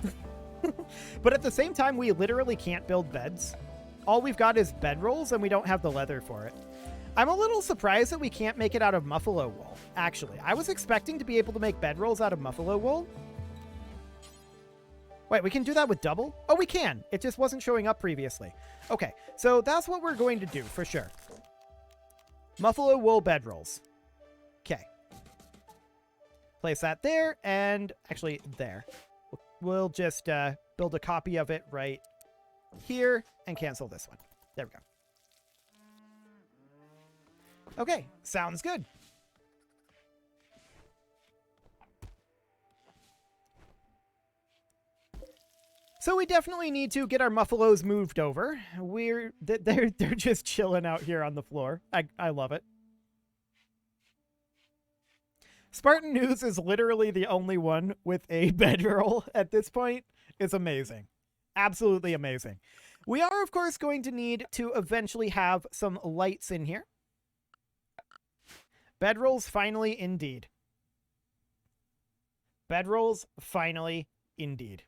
Speaker 1: But at the same time, we literally can't build beds. All we've got is bedrolls, and we don't have the leather for it. I'm a little surprised that we can't make it out of muffalo wool, actually. I was expecting to be able to make bedrolls out of muffalo wool. Wait, we can do that with double? Oh, we can. It just wasn't showing up previously. Okay, so that's what we're going to do for sure. Muffalo wool bedrolls. Okay. Place that there, and actually there. We'll just build a copy of it right here and cancel this one. There we go. Okay, sounds good. So we definitely need to get our muffalos moved over. They're just chilling out here on the floor. I love it. Spartan News is literally the only one with a bedroll at this point. It's amazing. Absolutely amazing. We are, of course, going to need to eventually have some lights in here. Bedrolls finally indeed. Bedrolls finally indeed.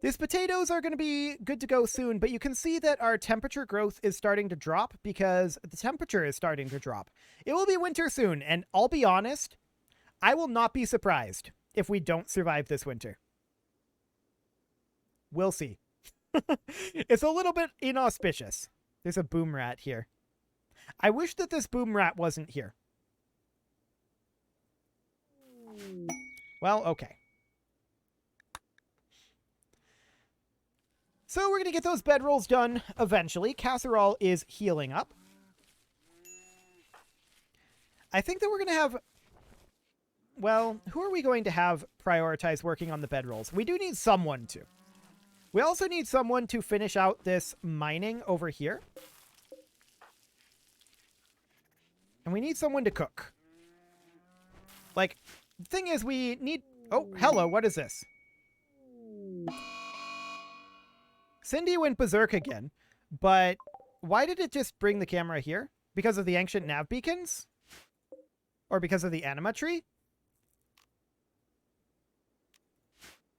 Speaker 1: These potatoes are going to be good to go soon, but you can see that our temperature growth is starting to drop because the temperature is starting to drop. It will be winter soon, and I'll be honest, I will not be surprised if we don't survive this winter. We'll see. It's a little bit inauspicious. There's a boom rat here. I wish that this boom rat wasn't here. Well, okay. So we're going to get those bedrolls done eventually. Casserole is healing up. I think that we're going to have... Well, who are we going to have prioritize working on the bedrolls? We do need someone to. We also need someone to finish out this mining over here. And we need someone to cook. Like, the thing is, we need... Oh, hello, what is this? Cindy went berserk again, but why did it just bring the camera here? Because of the ancient nav beacons? Or because of the anima tree?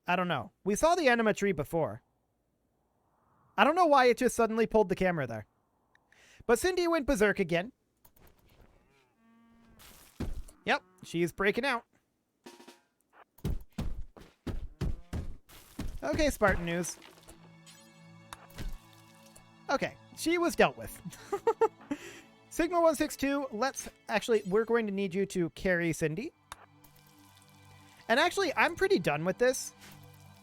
Speaker 1: I don't know. We saw the anima tree before. I don't know why it just suddenly pulled the camera there. But Cindy went berserk again. Yep, she's breaking out. Okay, Spartan News. Okay, she was dealt with. Sigma 162, we're going to need you to carry Cindy. And actually, I'm pretty done with this.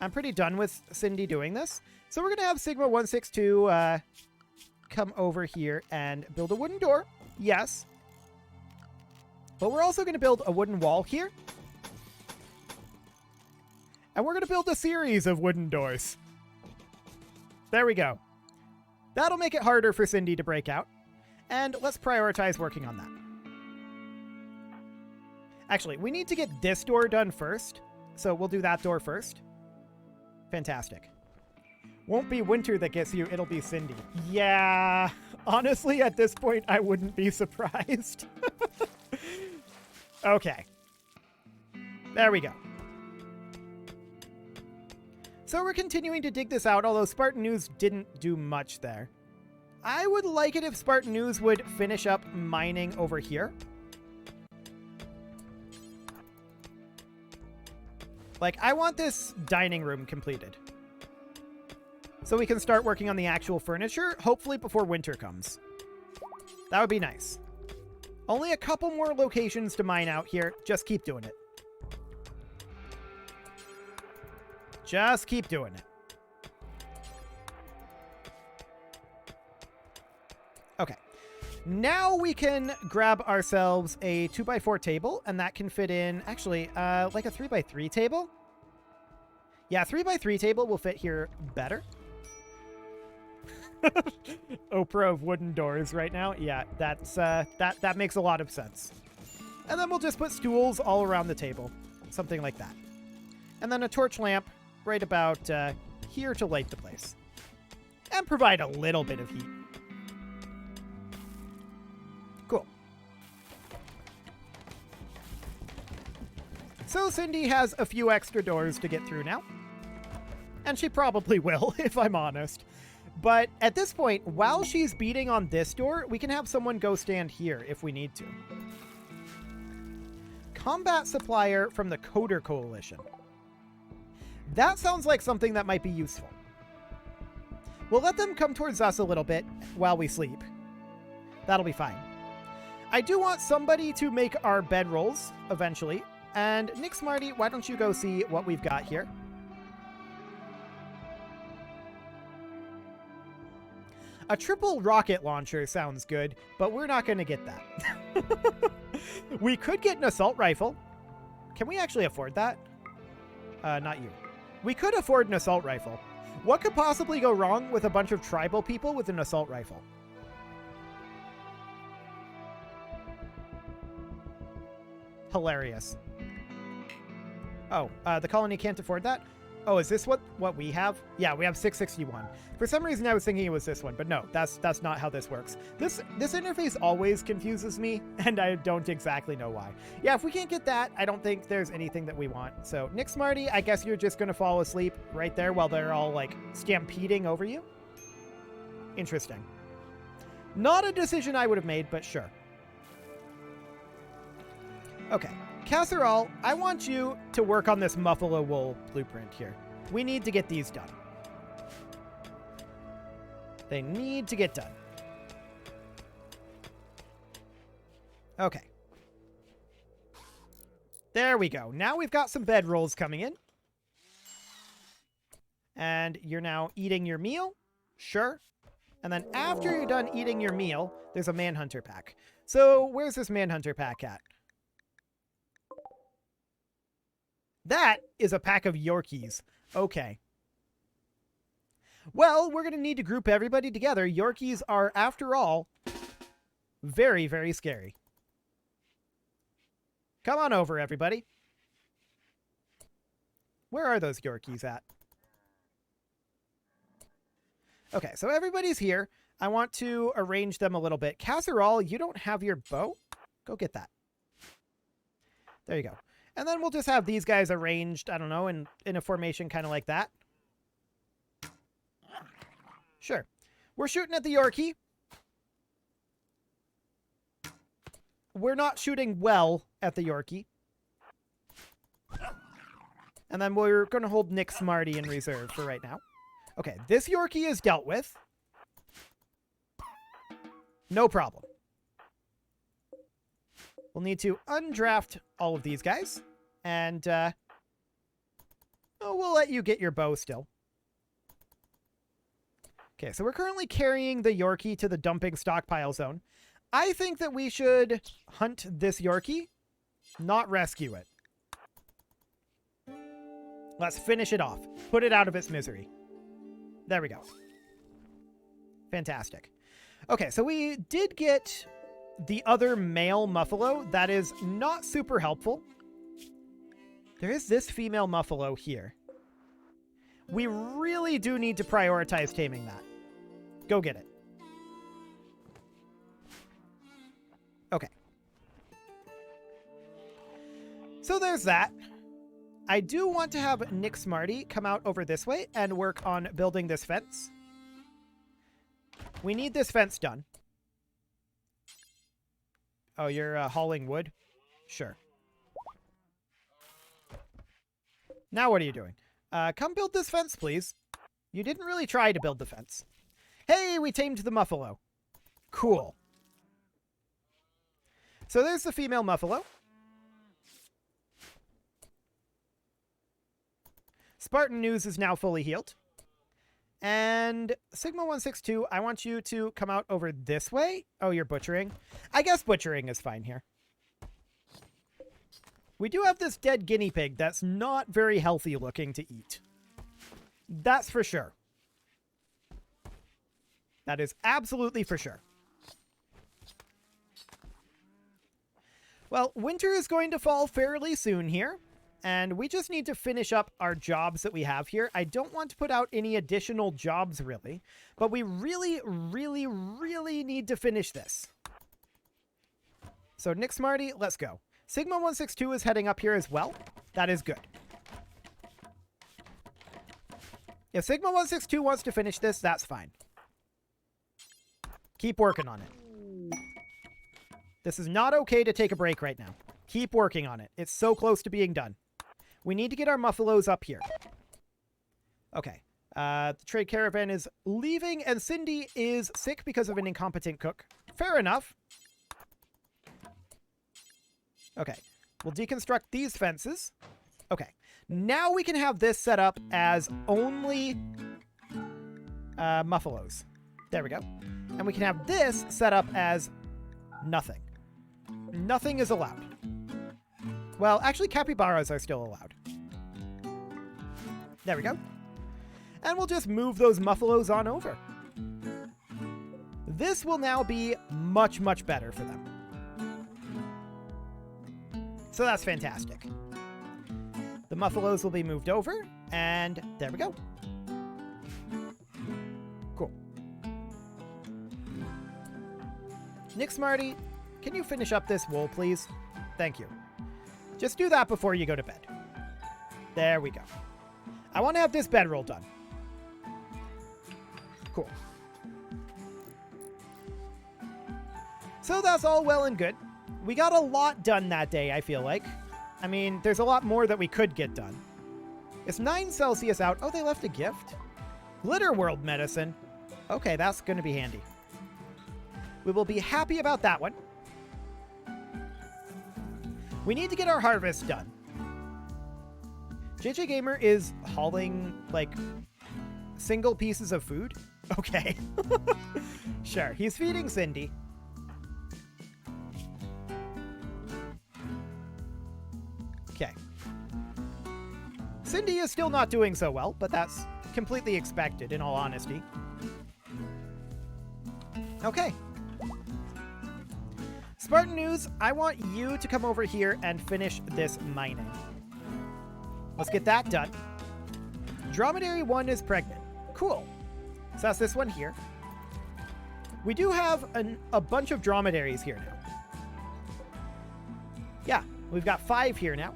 Speaker 1: I'm pretty done with Cindy doing this. So we're going to have Sigma 162 come over here and build a wooden door. Yes. But we're also going to build a wooden wall here. And we're going to build a series of wooden doors. There we go. That'll make it harder for Cindy to break out. And let's prioritize working on that. Actually, we need to get this door done first. So we'll do that door first. Fantastic. Won't be winter that gets you, it'll be Cindy. Yeah, honestly, at this point, I wouldn't be surprised. Okay. There we go. So we're continuing to dig this out, although Spartan News didn't do much there. I would like it if Spartan News would finish up mining over here. Like, I want this dining room completed. So we can start working on the actual furniture, hopefully before winter comes. That would be nice. Only a couple more locations to mine out here. Just keep doing it. Just keep doing it. Now we can grab ourselves a 2x4 table, and that can fit in, actually, like a 3x3 table. Yeah, 3x3 table will fit here better. Oprah of wooden doors right now. Yeah, that's that makes a lot of sense. And then we'll just put stools all around the table, something like that. And then a torch lamp right about here to light the place and provide a little bit of heat. Cool. So Cindy has a few extra doors to get through now. And she probably will, if I'm honest. But at this point, while she's beating on this door, we can have someone go stand here if we need to. Combat supplier from the Coder Coalition. That sounds like something that might be useful. We'll let them come towards us a little bit while we sleep. That'll be fine. I do want somebody to make our bedrolls eventually. And Nick Smarty, why don't you go see what we've got here? A triple rocket launcher sounds good, but we're not going to get that. We could get an assault rifle. Can we actually afford that? Not you. We could afford an assault rifle. What could possibly go wrong with a bunch of tribal people with an assault rifle? Hilarious. Oh, the colony can't afford that? Oh, is this what we have? Yeah, we have 661. For some reason, I was thinking it was this one, but no, that's not how this works. This interface always confuses me, and I don't exactly know why. Yeah, if we can't get that, I don't think there's anything that we want. So, Nick Smarty, I guess you're just going to fall asleep right there while they're all, like, stampeding over you? Interesting. Not a decision I would have made, but sure. Okay. Casserole, I want you to work on this Muffalo Wool blueprint here. We need to get these done. They need to get done. Okay. There we go. Now we've got some bedrolls coming in. And you're now eating your meal. Sure. And then after you're done eating your meal, there's a Manhunter pack. So where's this Manhunter pack at? That is a pack of Yorkies. Okay. Well, we're going to need to group everybody together. Yorkies are, after all, very, very scary. Come on over, everybody. Where are those Yorkies at? Okay, so everybody's here. I want to arrange them a little bit. Casserole, you don't have your bow? Go get that. There you go. And then we'll just have these guys arranged, I don't know, in a formation kind of like that. Sure. We're shooting at the Yorkie. We're not shooting well at the Yorkie. And then we're going to hold Nick Smarty in reserve for right now. Okay, this Yorkie is dealt with. No problem. We'll need to undraft all of these guys. And, we'll let you get your bow still. Okay, so we're currently carrying the Yorkie to the dumping stockpile zone. I think that we should hunt this Yorkie, not rescue it. Let's finish it off. Put it out of its misery. There we go. Fantastic. Okay, so we did get the other male Muffalo. That is not super helpful. There is this female Muffalo here. We really do need to prioritize taming that. Go get it. Okay. So there's that. I do want to have Nick Smarty come out over this way and work on building this fence. We need this fence done. Oh, you're hauling wood? Sure. Now what are you doing? Come build this fence, please. You didn't really try to build the fence. Hey, we tamed the Muffalo. Cool. So there's the female Muffalo. Spartan News is now fully healed. And Sigma 162, I want you to come out over this way. Oh, you're butchering. I guess butchering is fine here. We do have this dead guinea pig that's not very healthy looking to eat. That's for sure. That is absolutely for sure. Well, winter is going to fall fairly soon here, and we just need to finish up our jobs that we have here. I don't want to put out any additional jobs, really, but we really, really, really need to finish this. So, Nick Smarty, let's go. Sigma 162 is heading up here as well. That is good. If Sigma 162 wants to finish this, that's fine. Keep working on it. This is not okay to take a break right now. Keep working on it. It's so close to being done. We need to get our muffalos up here. Okay. The trade caravan is leaving, and Cindy is sick because of an incompetent cook. Fair enough. Okay. We'll deconstruct these fences. Okay. Now we can have this set up as only muffalos. There we go. And we can have this set up as nothing. Nothing is allowed. Well, actually, capybaras are still allowed. There we go. And we'll just move those muffalos on over. This will now be much, much better for them. So that's fantastic. The muffalos will be moved over, and there we go. Cool. Nick Smarty, can you finish up this wool, please? Thank you. Just do that before you go to bed. There we go. I want to have this bedroll done. Cool. So that's all well and good. We got a lot done that day, I feel like. I mean, there's a lot more that we could get done. It's 9 Celsius out. Oh, they left a gift? Glitter World medicine. Okay, that's going to be handy. We will be happy about that one. We need to get our harvest done. JJ Gamer is hauling, like, single pieces of food? Okay. Sure, he's feeding Cindy. Okay. Cindy is still not doing so well, but that's completely expected, in all honesty. Okay. Spartan News, I want you to come over here and finish this mining. Let's get that done. Dromedary 1 is pregnant. Cool. So that's this one here. We do have a bunch of dromedaries here now. Yeah, we've got 5 here now.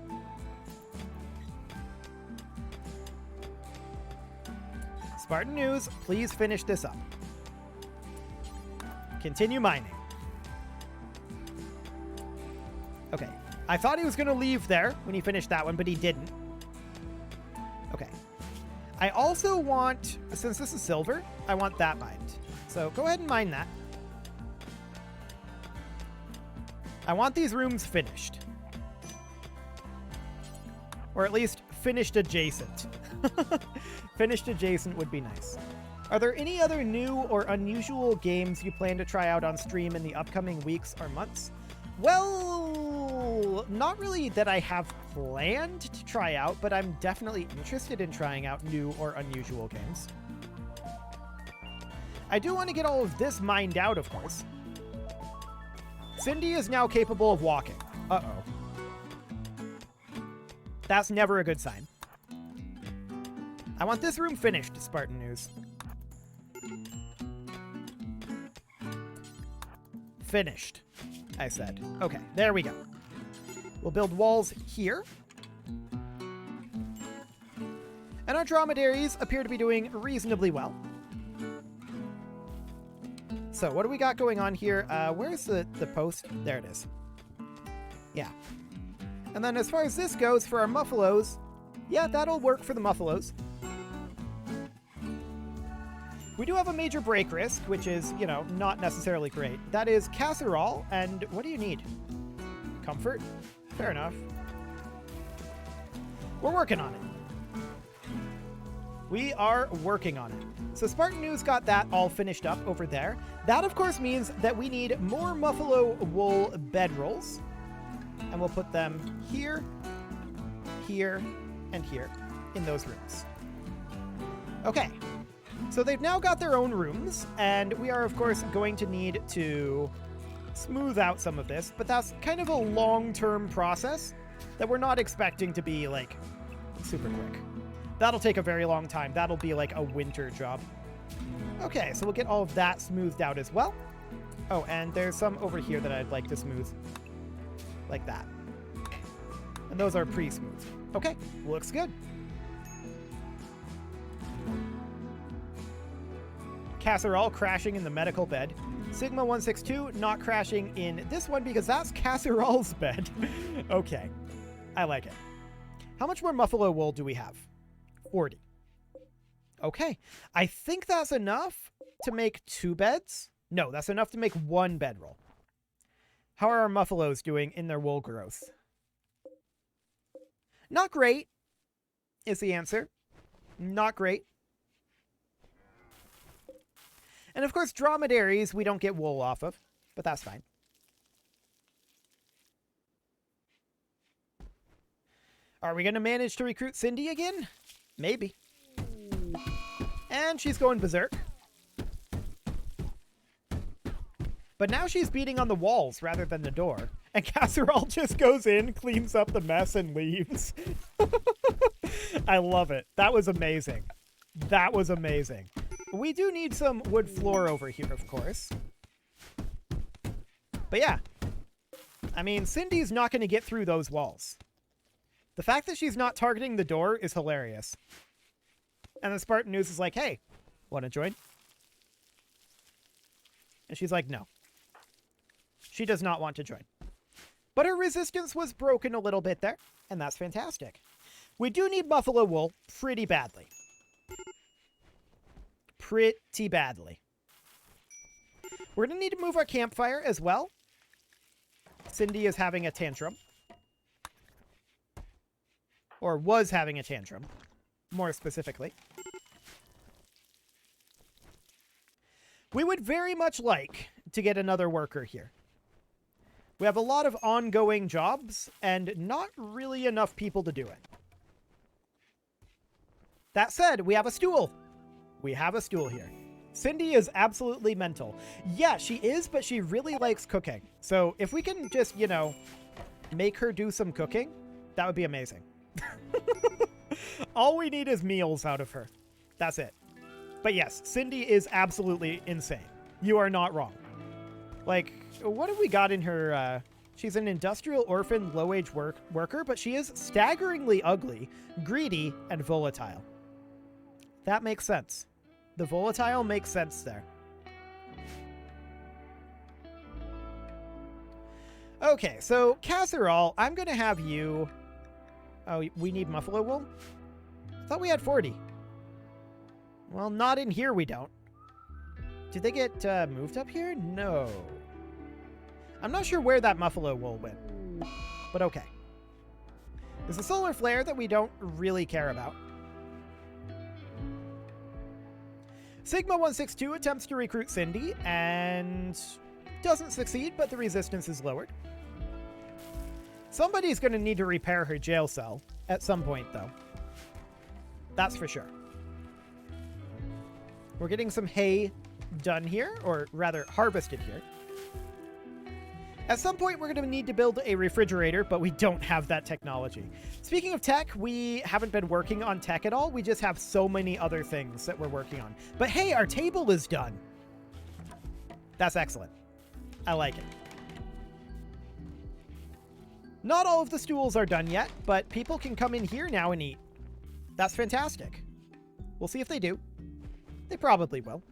Speaker 1: Spartan News, please finish this up. Continue mining. Okay. I thought he was going to leave there when he finished that one, but he didn't. Okay. I also want, since this is silver, I want that mined. So go ahead and mine that. I want these rooms finished. Or at least finished adjacent. Finished adjacent would be nice. Are there any other new or unusual games you plan to try out on stream in the upcoming weeks or months? Well, not really that I have planned to try out, but I'm definitely interested in trying out new or unusual games. I do want to get all of this mined out, of course. Cindy is now capable of walking. Uh-oh. That's never a good sign. I want this room finished, Spartan News. Finished, I said. Okay, there we go. We'll build walls here. And our dromedaries appear to be doing reasonably well. So what do we got going on here? Where's the post? There it is. Yeah. And then as far as this goes for our muffalos, yeah, that'll work for the muffalos. We do have a major break risk, which is, you know, not necessarily great. That is casserole, and what do you need? Comfort? Fair enough. We're working on it. We are working on it. So Spartan News got that all finished up over there. That, of course, means that we need more buffalo wool bedrolls. And we'll put them here, here, and here in those rooms. Okay. So they've now got their own rooms, and we are, of course, going to need to smooth out some of this, but that's kind of a long-term process that we're not expecting to be, like, super quick. That'll take a very long time. That'll be like a winter job. Okay, so we'll get all of that smoothed out as well. Oh, and there's some over here that I'd like to smooth. Like that. And those are pre-smooth. Okay, looks good. Casserole crashing in the medical bed. Sigma 162 not crashing in this one because that's Casserole's bed. Okay, I like it. How much more buffalo wool do we have? 40. Okay, I think that's enough to make 2 beds. No, that's enough to make 1 bedroll. How are our buffaloes doing in their wool growth? Not great is the answer. Not great. And of course, dromedaries we don't get wool off of, but that's fine. Are we going to manage to recruit Cindy again? Maybe. And she's going berserk. But now she's beating on the walls rather than the door. And Casserole just goes in, cleans up the mess, and leaves. I love it. That was amazing. That was amazing. We do need some wood floor over here, of course. But yeah. I mean, Cindy's not going to get through those walls. The fact that she's not targeting the door is hilarious. And the Spartan News is like, hey, want to join? And she's like, no. She does not want to join. But her resistance was broken a little bit there, and that's fantastic. We do need buffalo wool pretty badly. Pretty badly. We're going to need to move our campfire as well. Cindy is having a tantrum. Or was having a tantrum, more specifically. We would very much like to get another worker here. We have a lot of ongoing jobs and not really enough people to do it. That said, we have a stool. We have a stool here. Cindy is absolutely mental. Yeah, she is, but she really likes cooking. So if we can just, you know, make her do some cooking, that would be amazing. All we need is meals out of her. That's it. But yes, Cindy is absolutely insane. You are not wrong. Like, what have we got in her? She's an industrial orphan, low-wage worker, but she is staggeringly ugly, greedy, and volatile. That makes sense. The volatile makes sense there. Okay, so Casserole, I'm going to have you... Oh, we need buffalo wool? I thought we had 40. Well, not in here we don't. Did they get moved up here? No. I'm not sure where that buffalo wool went. But okay. There's a solar flare that we don't really care about. Sigma 162 attempts to recruit Cindy and doesn't succeed, but the resistance is lowered. Somebody's going to need to repair her jail cell at some point, though. That's for sure. We're getting some hay done here, or rather harvested here. At some point, we're going to need to build a refrigerator, but we don't have that technology. Speaking of tech, we haven't been working on tech at all. We just have so many other things that we're working on. But hey, our table is done. That's excellent. I like it. Not all of the stools are done yet, but people can come in here now and eat. That's fantastic. We'll see if they do. They probably will.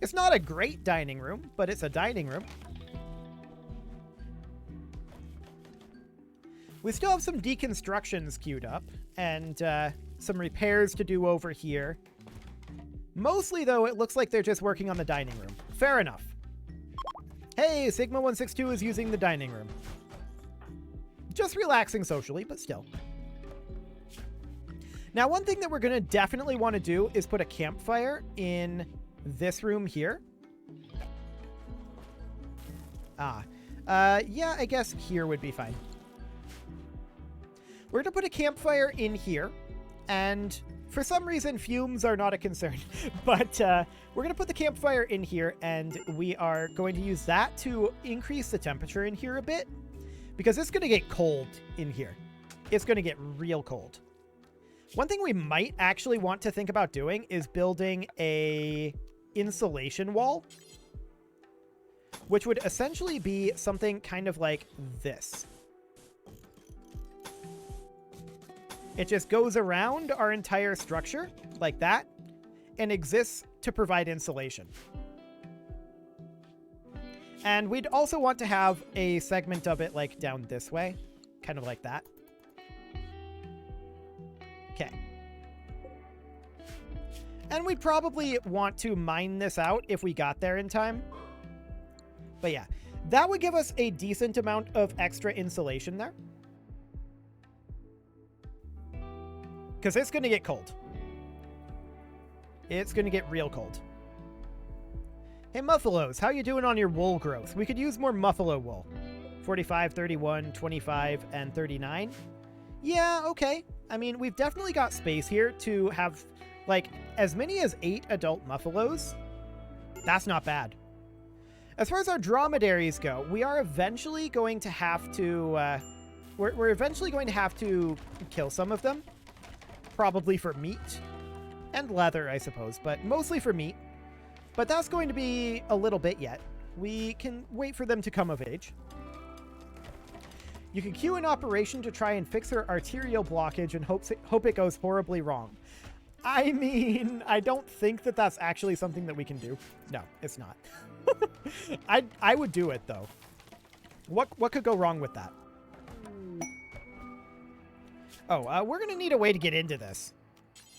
Speaker 1: It's not a great dining room, but it's a dining room. We still have some deconstructions queued up and some repairs to do over here. Mostly, though, it looks like they're just working on the dining room. Fair enough. Hey, Sigma 162 is using the dining room. Just relaxing socially, but still. Now, one thing that we're going to definitely want to do is put a campfire in this room here. Yeah, I guess here would be fine. We're going to put a campfire in here, and for some reason, fumes are not a concern, but we're going to put the campfire in here, and we are going to use that to increase the temperature in here a bit, because it's going to get cold in here. It's going to get real cold. One thing we might actually want to think about doing is building a insulation wall, which would essentially be something kind of like this. It just goes around our entire structure like that and exists to provide insulation. And we'd also want to have a segment of it like down this way, kind of like that. Okay. And we'd probably want to mine this out if we got there in time. But yeah, that would give us a decent amount of extra insulation there. Because it's going to get cold. It's going to get real cold. Hey, Muffalos, how you doing on your wool growth? We could use more Muffalo wool. 45, 31, 25, and 39. Yeah, okay. I mean, we've definitely got space here to have, like, as many as 8 adult Muffalos. That's not bad. As far as our dromedaries go, we are eventually going to have to, we're eventually going to have to kill some of them. Probably for meat and leather, I suppose, but mostly for meat. But that's going to be a little bit yet. We can wait for them to come of age. You can queue an operation to try and fix her arterial blockage and hope it goes horribly wrong. I mean, I don't think that that's actually something that we can do. No, it's not. I would do it, though. What could go wrong with that? Oh, we're going to need a way to get into this.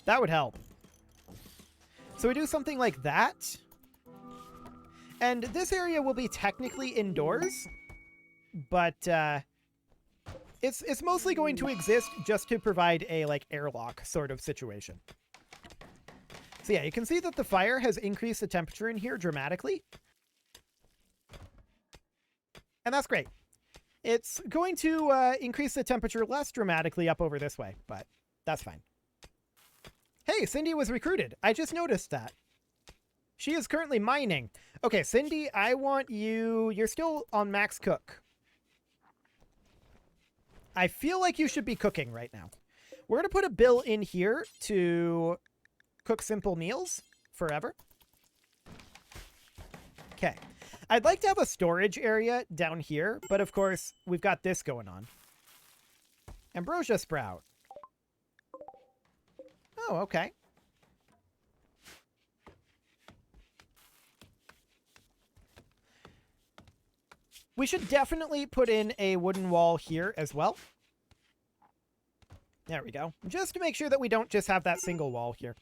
Speaker 1: That would help. So we do something like that. And this area will be technically indoors. But it's mostly going to exist just to provide a, like, airlock sort of situation. So yeah, you can see that the fire has increased the temperature in here dramatically. And that's great. It's going to increase the temperature less dramatically up over this way, but that's fine. Hey, Cindy was recruited. I just noticed that. She is currently mining. Okay, Cindy, I want you... You're still on max cook. I feel like you should be cooking right now. We're going to put a bill in here to cook simple meals forever. Okay. I'd like to have a storage area down here, but of course, we've got this going on. Ambrosia sprout. Oh, okay. We should definitely put in a wooden wall here as well. There we go. Just to make sure that we don't just have that single wall here.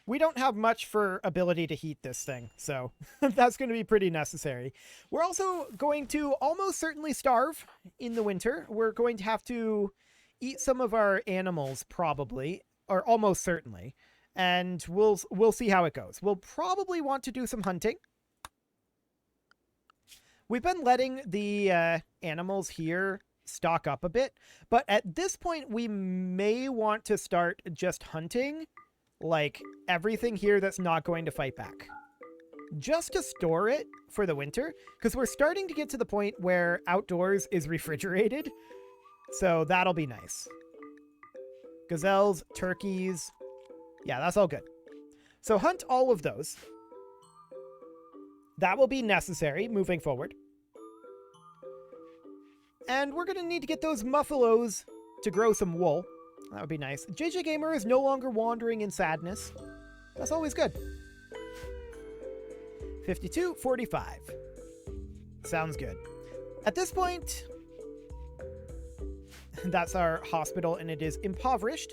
Speaker 1: We don't have much for ability to heat this thing, so that's going to be pretty necessary. We're also going to almost certainly starve in the winter. We're going to have to eat some of our animals, probably, or almost certainly, and we'll see how it goes. We'll probably want to do some hunting. We've been letting the animals here stock up a bit, but at this point, we may want to start just hunting like everything here that's not going to fight back, just to store it for the winter, because we're starting to get to the point where outdoors is refrigerated, so that'll be nice. Gazelles, turkeys, yeah, that's all good. So hunt all of those. That will be necessary moving forward. And we're going to need to get those muffalos to grow some wool. That would be nice. JJ Gamer is no longer wandering in sadness. That's always good. 52:45. Sounds good. At this point, that's our hospital, and it is impoverished.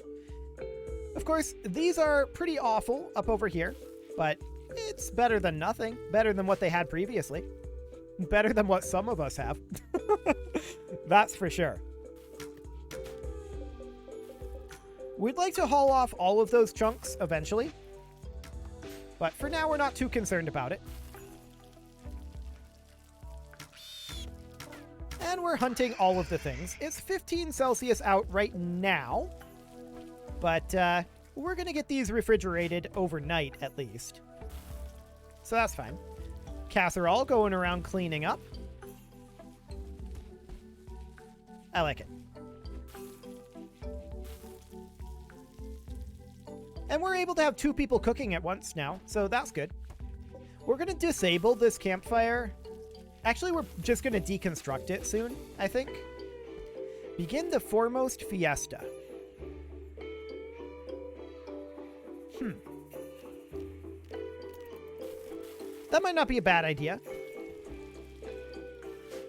Speaker 1: Of course, these are pretty awful up over here, but it's better than nothing. Better than what they had previously. Better than what some of us have. That's for sure. We'd like to haul off all of those chunks eventually, but for now we're not too concerned about it. And we're hunting all of the things. It's 15 Celsius out right now, but we're going to get these refrigerated overnight at least. So that's fine. Casserole going around cleaning up. I like it. And we're able to have 2 people cooking at once now, so that's good. We're going to disable this campfire. Actually, we're just going to deconstruct it soon, I think. Begin the foremost fiesta. That might not be a bad idea.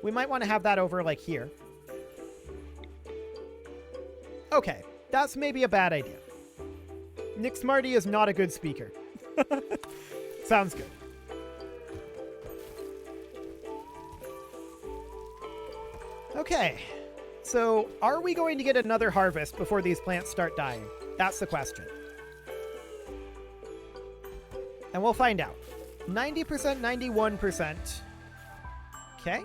Speaker 1: We might want to have that over, like, here. Okay, that's maybe a bad idea. Nick Smarty is not a good speaker. Sounds good. Okay, so are we going to get another harvest before these plants start dying? That's the question. And we'll find out. 90%, 91%. Okay.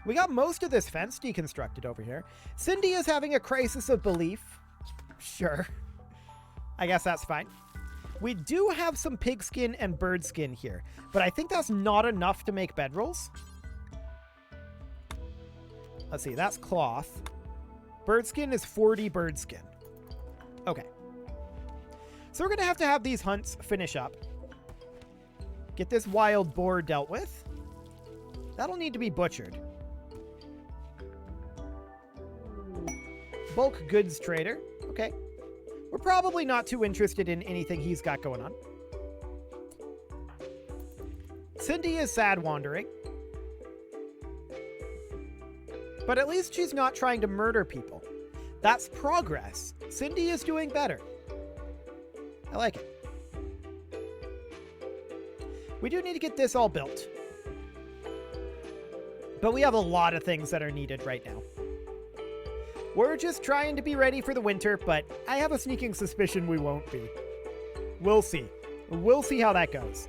Speaker 1: We got most of this fence deconstructed over here. Cindy is having a crisis of belief. Sure. I guess that's fine. We do have some pigskin and bird skin here, but I think that's not enough to make bedrolls. Let's see, that's cloth. Bird skin is 40 bird skin. Okay. So we're going to have these hunts finish up. Get this wild boar dealt with. That'll need to be butchered. Bulk goods trader. Okay. We're probably not too interested in anything he's got going on. Cindy is sad wandering. But at least she's not trying to murder people. That's progress. Cindy is doing better. I like it. We do need to get this all built. But we have a lot of things that are needed right now. We're just trying to be ready for the winter, but I have a sneaking suspicion we won't be. We'll see. We'll see how that goes.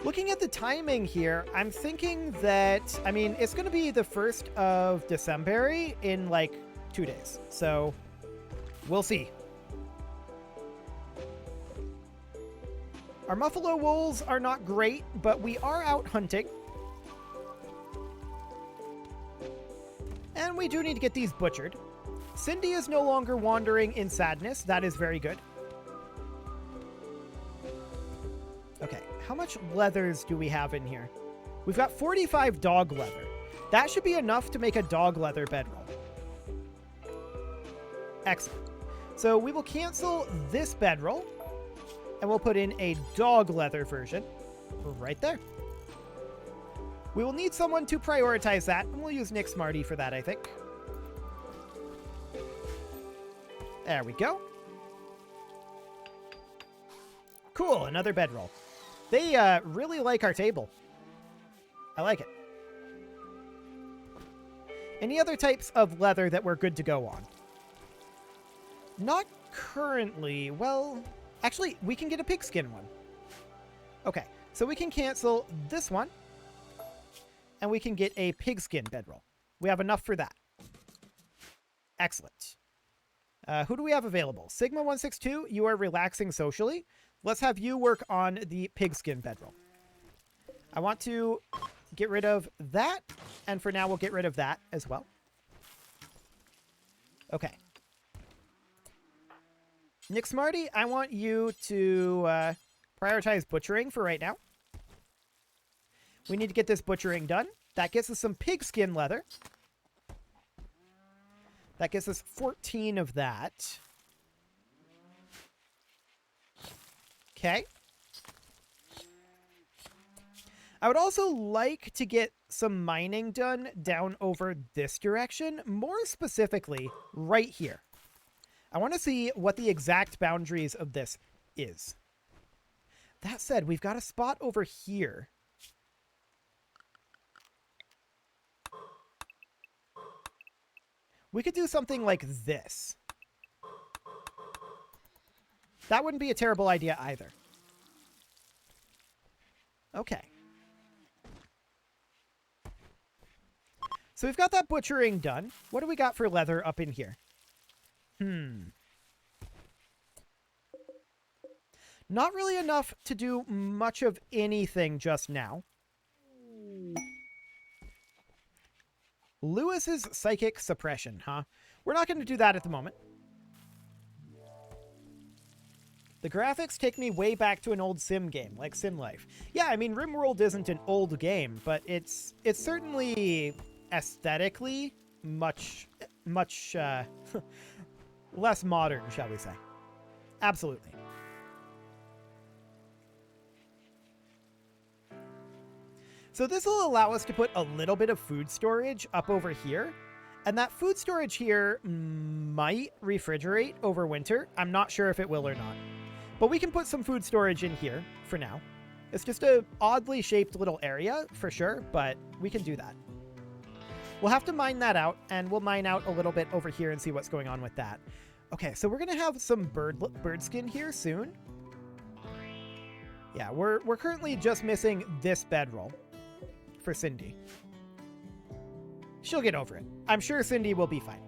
Speaker 1: Looking at the timing here, I'm thinking that, I mean, it's going to be the 1st of December in like 2 days. So we'll see. Our Muffalo wolves are not great, but we are out hunting. And we do need to get these butchered. Cindy is no longer wandering in sadness. That is very good. Okay, how much leathers do we have in here? We've got 45 dog leather. That should be enough to make a dog leather bedroll. Excellent. So we will cancel this bedroll, and we'll put in a dog leather version right there. We will need someone to prioritize that, and we'll use Nick Smarty for that, I think. There we go. Cool, another bedroll. They really like our table. I like it. Any other types of leather that we're good to go on? Not currently. Well, actually, we can get a pigskin one. Okay, so we can cancel this one. And we can get a pigskin bedroll. We have enough for that. Excellent. Who do we have available? Sigma162, you are relaxing socially. Let's have you work on the pigskin bedroll. I want to get rid of that. And for now, we'll get rid of that as well. Okay. Nick Smarty, I want you to prioritize butchering for right now. We need to get this butchering done. That gets us some pigskin leather. That gets us 14 of that. Okay. I would also like to get some mining done down over this direction, more specifically right here. I want to see what the exact boundaries of this is. That said, we've got a spot over here. We could do something like this. That wouldn't be a terrible idea either. Okay. So we've got that butchering done. What do we got for leather up in here? Not really enough to do much of anything just now. Lewis's psychic suppression, huh? We're not going to do that at the moment. The graphics take me way back to an old sim game, like Sim Life. Yeah, I mean, RimWorld isn't an old game, but it's certainly aesthetically much less modern, shall we say. Absolutely. So this will allow us to put a little bit of food storage up over here. And that food storage here might refrigerate over winter. I'm not sure if it will or not. But we can put some food storage in here for now. It's just a oddly shaped little area for sure, but we can do that. We'll have to mine that out, and we'll mine out a little bit over here and see what's going on with that. Okay, so we're going to have some bird skin here soon. Yeah, we're currently just missing this bedroll for Cindy. She'll get over it. I'm sure Cindy will be fine.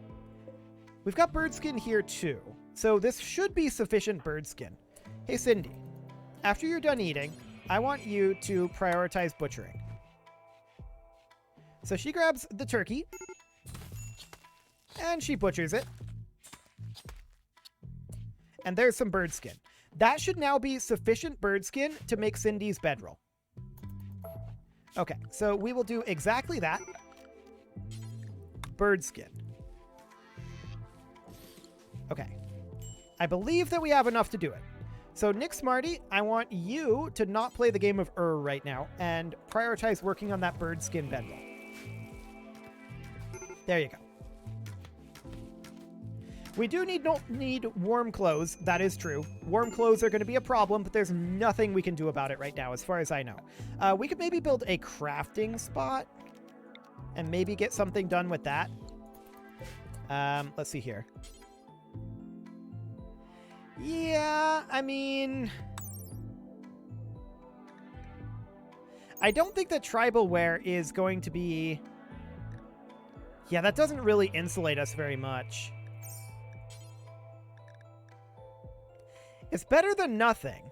Speaker 1: We've got bird skin here too, so this should be sufficient bird skin. Hey Cindy, after you're done eating, I want you to prioritize butchering. So she grabs the turkey, and she butchers it. And there's some bird skin. That should now be sufficient bird skin to make Cindy's bedroll. Okay, so we will do exactly that. Bird skin. Okay. I believe that we have enough to do it. So Nick Smarty, I want you to not play the game of right now and prioritize working on that bird skin bedroll. There you go. We do need warm clothes. That is true. Warm clothes are going to be a problem, but there's nothing we can do about it right now, as far as I know. We could maybe build a crafting spot and maybe get something done with that. Let's see here. Yeah, I mean, I don't think that tribal wear is going to be... Yeah, that doesn't really insulate us very much. It's better than nothing.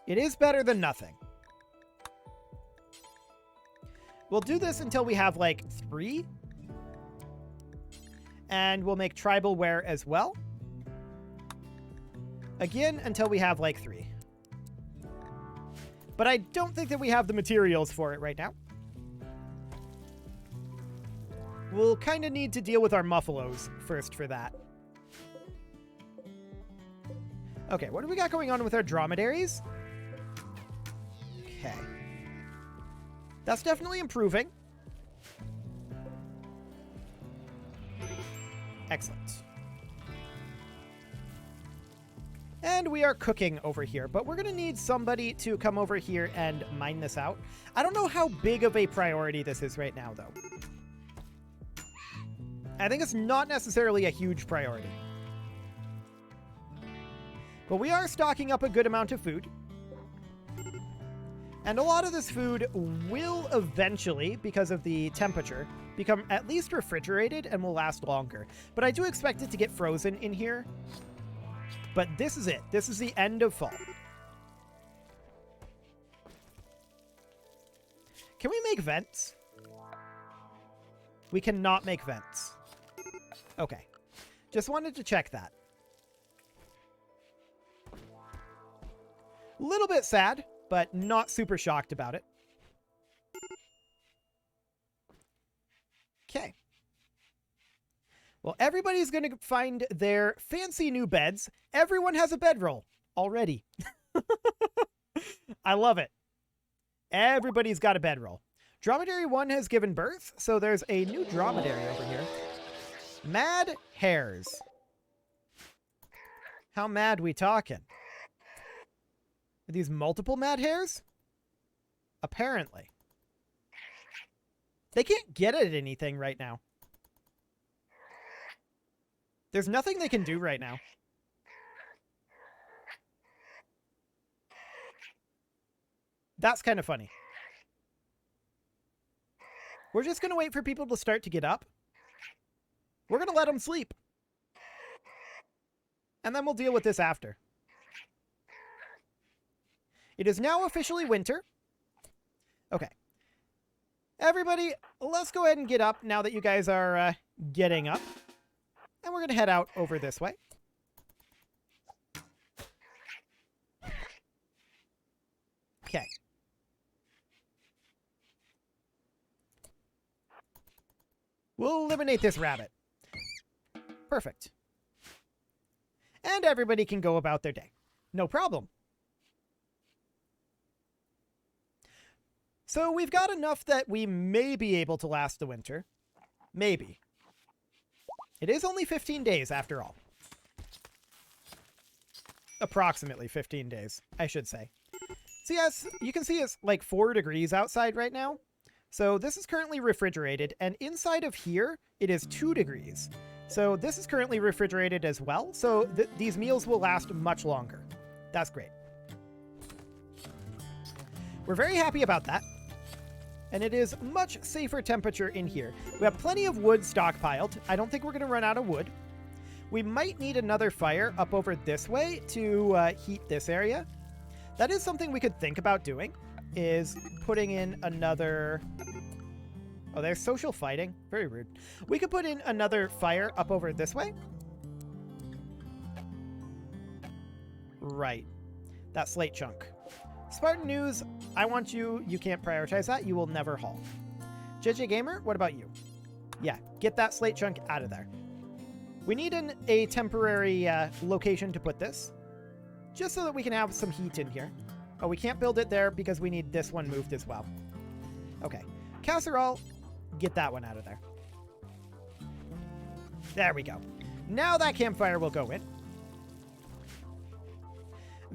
Speaker 1: It is better than nothing. We'll do this until we have like 3. And we'll make tribal wear as well. Again, until we have like 3. But I don't think that we have the materials for it right now. We'll kind of need to deal with our muffalos first for that. Okay, what do we got going on with our dromedaries? Okay. That's definitely improving. Excellent. And we are cooking over here, but we're going to need somebody to come over here and mine this out. I don't know how big of a priority this is right now, though. I think it's not necessarily a huge priority. But we are stocking up a good amount of food. And a lot of this food will eventually, because of the temperature, become at least refrigerated and will last longer. But I do expect it to get frozen in here. But this is it. This is the end of fall. Can we make vents? We cannot make vents. Okay. Just wanted to check that. A little bit sad, but not super shocked about it. Okay. Well, everybody's going to find their fancy new beds. Everyone has a bedroll already. I love it. Everybody's got a bedroll. Dromedary 1 has given birth, so there's a new dromedary over here. Mad hares. How mad we talking? Are these multiple mad hares? Apparently. They can't get at anything right now. There's nothing they can do right now. That's kind of funny. We're just going to wait for people to start to get up. We're going to let them sleep. And then we'll deal with this after. It is now officially winter. Okay. Everybody, let's go ahead and get up now that you guys are getting up. And we're going to head out over this way. Okay. We'll eliminate this rabbit. Perfect. And everybody can go about their day. No problem. So we've got enough that we may be able to last the winter. Maybe. It is only 15 days after all. Approximately 15 days, I should say. So yes, you can see it's like 4 degrees outside right now. So this is currently refrigerated, and inside of here, it is 2 degrees. So this is currently refrigerated as well, so these meals will last much longer. That's great. We're very happy about that. And it is much safer temperature in here. We have plenty of wood stockpiled. I don't think we're going to run out of wood. We might need another fire up over this way to heat this area. That is something we could think about doing, is putting in another... Oh, there's social fighting. Very rude. We could put in another fire up over this way. Right. That slate chunk. Spartan News, I want you. You can't prioritize that. You will never haul. JJ Gamer, what about you? Yeah, get that slate chunk out of there. We need a temporary location to put this, just so that we can have some heat in here. Oh, we can't build it there because we need this one moved as well. Okay. Casserole, get that one out of there. There we go. Now that campfire will go in.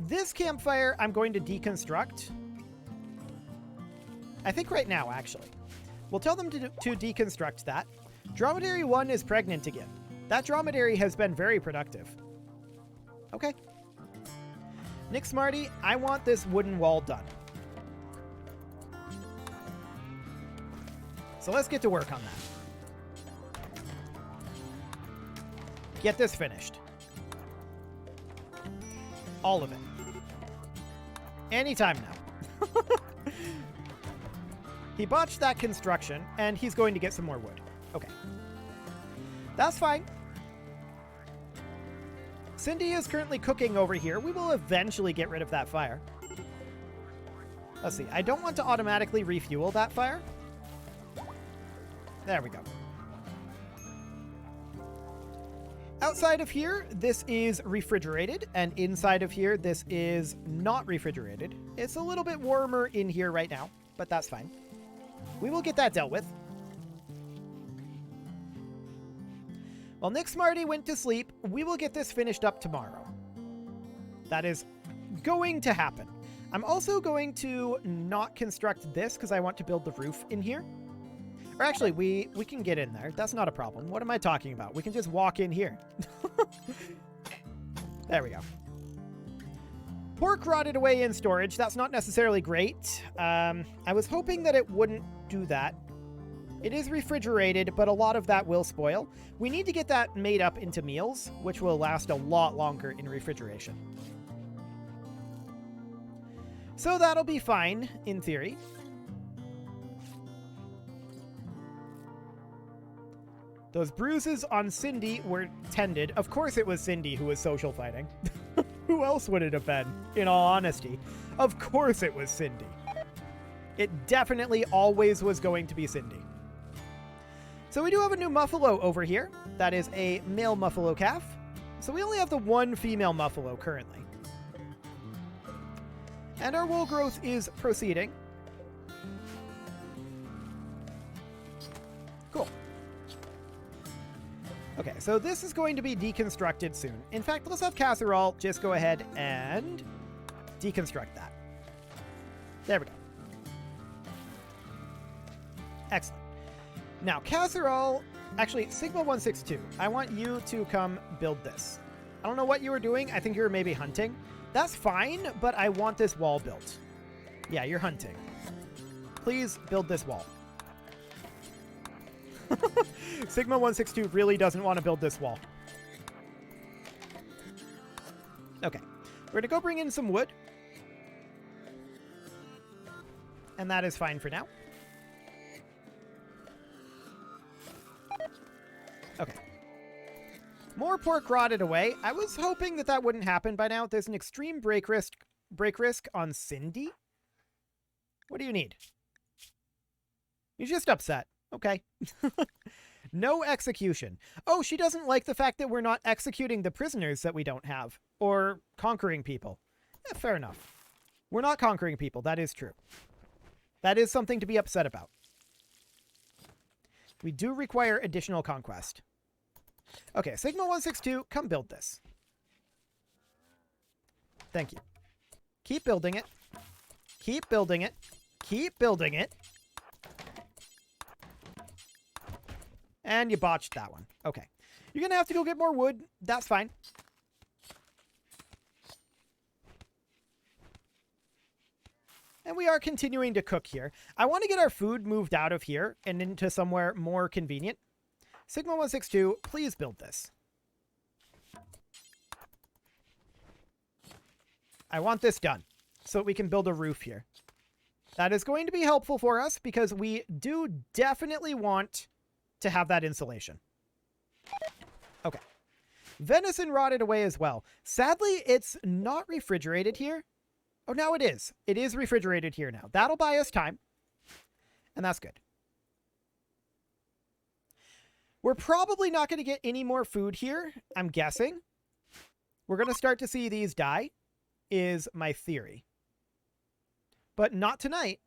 Speaker 1: This campfire, I'm going to deconstruct. I think right now, actually. We'll tell them to deconstruct that. Dromedary 1 is pregnant again. That dromedary has been very productive. Okay. Nick Smarty, I want this wooden wall done. So let's get to work on that. Get this finished. All of it. Anytime now. He botched that construction, and he's going to get some more wood. Okay. That's fine. Cindy is currently cooking over here. We will eventually get rid of that fire. Let's see. I don't want to automatically refuel that fire. There we go. Outside of here, this is refrigerated, and inside of here, this is not refrigerated. It's a little bit warmer in here right now, but that's fine. We will get that dealt with. While Nick Smarty went to sleep, we will get this finished up tomorrow. That is going to happen. I'm also going to not construct this because I want to build the roof in here. Or actually, we can get in there. That's not a problem. What am I talking about? We can just walk in here. There we go. Pork rotted away in storage. That's not necessarily great. I was hoping that it wouldn't do that. It is refrigerated, but a lot of that will spoil. We need to get that made up into meals, which will last a lot longer in refrigeration. So that'll be fine, in theory. Those bruises on Cindy were tended. Of course it was Cindy who was social fighting. Who else would it have been, in all honesty? Of course it was Cindy. It definitely always was going to be Cindy. So we do have a new muffalo over here. That is a male muffalo calf. So we only have the one female muffalo currently. And our wool growth is proceeding. Cool. Okay, so this is going to be deconstructed soon. In fact, let's have Casserole just go ahead and deconstruct that. There we go. Excellent. Now, Casserole, Actually, Sigma 162, I want you to come build this. I don't know what you were doing. I think you were maybe hunting. That's fine, but I want this wall built. Yeah, you're hunting. Please build this wall. Sigma 162 really doesn't want to build this wall. Okay. We're going to go bring in some wood. And that is fine for now. Okay. More pork rotted away. I was hoping that that wouldn't happen by now. There's an extreme break risk on Cindy. What do you need? You're just upset. Okay. No execution. Oh, she doesn't like the fact that we're not executing the prisoners that we don't have. Or conquering people. Fair enough. We're not conquering people. That is true. That is something to be upset about. We do require additional conquest. Okay, Sigma 162, come build this. Thank you. Keep building it. Keep building it. Keep building it. And you botched that one. Okay. You're going to have to go get more wood. That's fine. And we are continuing to cook here. I want to get our food moved out of here and into somewhere more convenient. Sigma 162, please build this. I want this done so we can build a roof here. That is going to be helpful for us because we do definitely want to have that insulation. Okay. Venison rotted away as well. Sadly, it's not refrigerated here. Oh, now it is. It is refrigerated here now. That'll buy us time. And that's good. We're probably not going to get any more food here, I'm guessing. We're going to start to see these die, is my theory. But not tonight,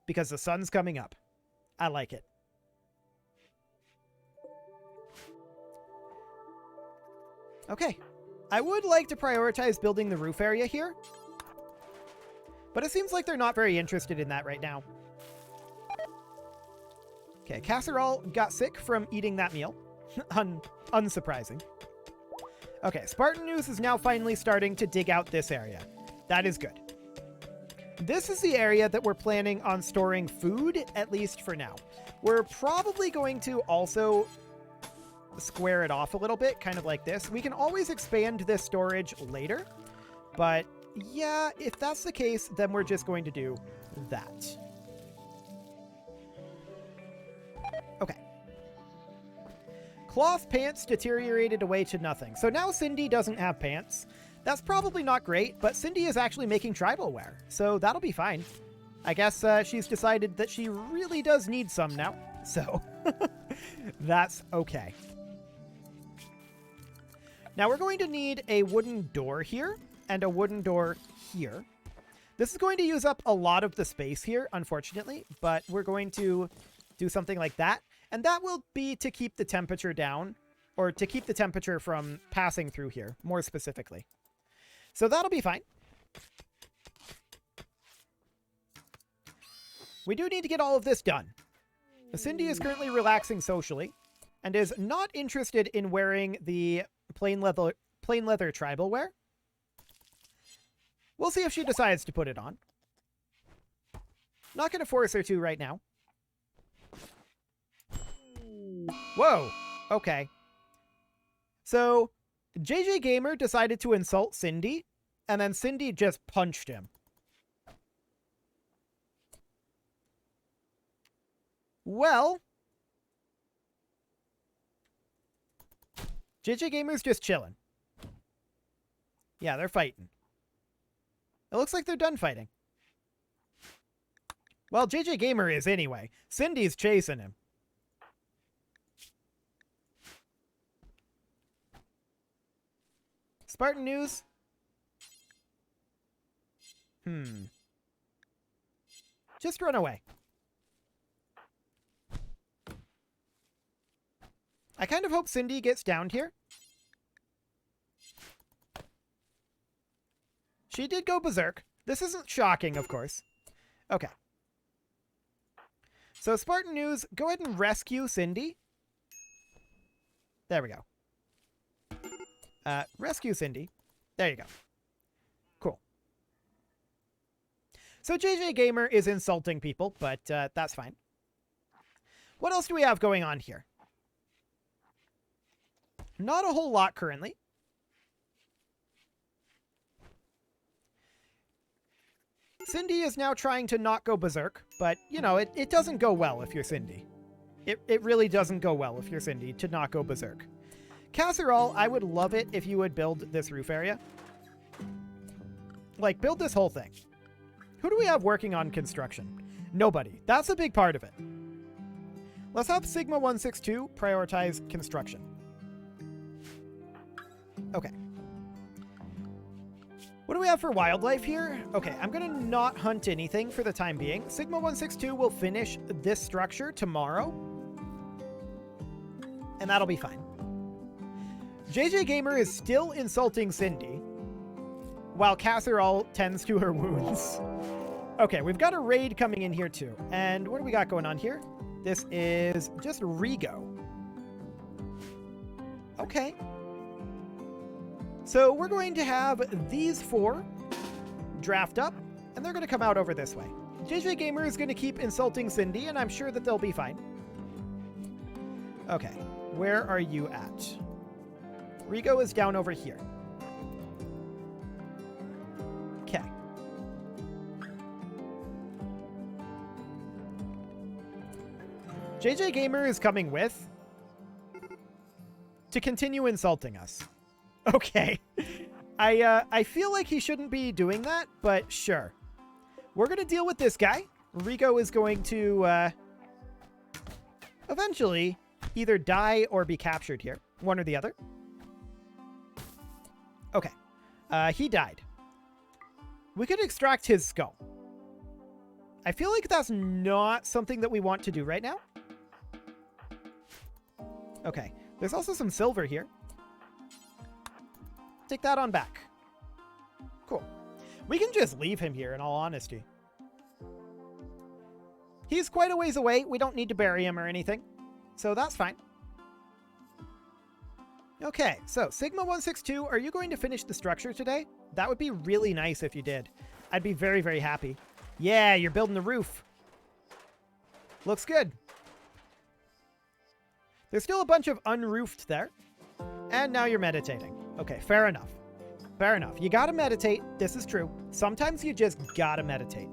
Speaker 1: because the sun's coming up. I like it. Okay. I would like to prioritize building the roof area here. But it seems like they're not very interested in that right now. Okay, Casserole got sick from eating that meal. Unsurprising. Okay, Spartan News is now finally starting to dig out this area. That is good. This is the area that we're planning on storing food, at least for now. We're probably going to also square it off a little bit, kind of like this. We can always expand this storage later, but yeah, if that's the case, then we're just going to do that. Okay. Cloth pants deteriorated away to nothing. So now Cindy doesn't have pants. That's probably not great, but Cindy is actually making tribal wear, so that'll be fine. I guess she's decided that she really does need some now, so that's okay. Now we're going to need a wooden door here and a wooden door here. This is going to use up a lot of the space here, unfortunately, but we're going to do something like that. And that will be to keep the temperature down, or to keep the temperature from passing through here, more specifically. So that'll be fine. We do need to get all of this done. Cindy is currently relaxing socially and is not interested in wearing the plain leather tribal wear. We'll see if she decides to put it on. Not going to force her to right now. Whoa. Okay. So, JJ Gamer decided to insult Cindy, and then Cindy just punched him. Well, JJ Gamer's just chilling. Yeah, they're fighting. It looks like they're done fighting. Well, JJ Gamer is anyway. Cindy's chasing him. Spartan News. Just run away. I kind of hope Cindy gets down here. She did go berserk. This isn't shocking, of course. Okay. So Spartan News, go ahead and rescue Cindy. There we go. Rescue Cindy. There you go. Cool. So JJ Gamer is insulting people, but that's fine. What else do we have going on here? Not a whole lot currently. Cindy is now trying to not go berserk, but, you know, it doesn't go well if you're Cindy. It really doesn't go well if you're Cindy to not go berserk. Casserole, I would love it if you would build this roof area. Like, build this whole thing. Who do we have working on construction? Nobody. That's a big part of it. Let's have Sigma 162 prioritize construction. Okay. What do we have for wildlife here? Okay, I'm going to not hunt anything for the time being. Sigma 162 will finish this structure tomorrow. And that'll be fine. JJ Gamer is still insulting Cindy, while Casserole tends to her wounds. Okay, we've got a raid coming in here too. And what do we got going on here? This is just Rigo. Okay. So we're going to have these 4 draft up, and they're going to come out over this way. JJ Gamer is going to keep insulting Cindy, and I'm sure that they'll be fine. Okay, where are you at? Rigo is down over here. Okay. JJ Gamer is coming with to continue insulting us. Okay. I feel like he shouldn't be doing that, but sure. We're going to deal with this guy. Rigo is going to eventually either die or be captured here. One or the other. Okay. He died. We could extract his skull. I feel like that's not something that we want to do right now. Okay. There's also some silver here. Take that on back. Cool. We can just leave him here, in all honesty. He's quite a ways away. We don't need to bury him or anything. So that's fine. Okay, so Sigma 162, are you going to finish the structure today? That would be really nice if you did. I'd be very, very happy. Yeah, you're building the roof. Looks good. There's still a bunch of unroofed there. And now you're meditating. Okay, fair enough. Fair enough. You gotta meditate. This is true. Sometimes you just gotta meditate.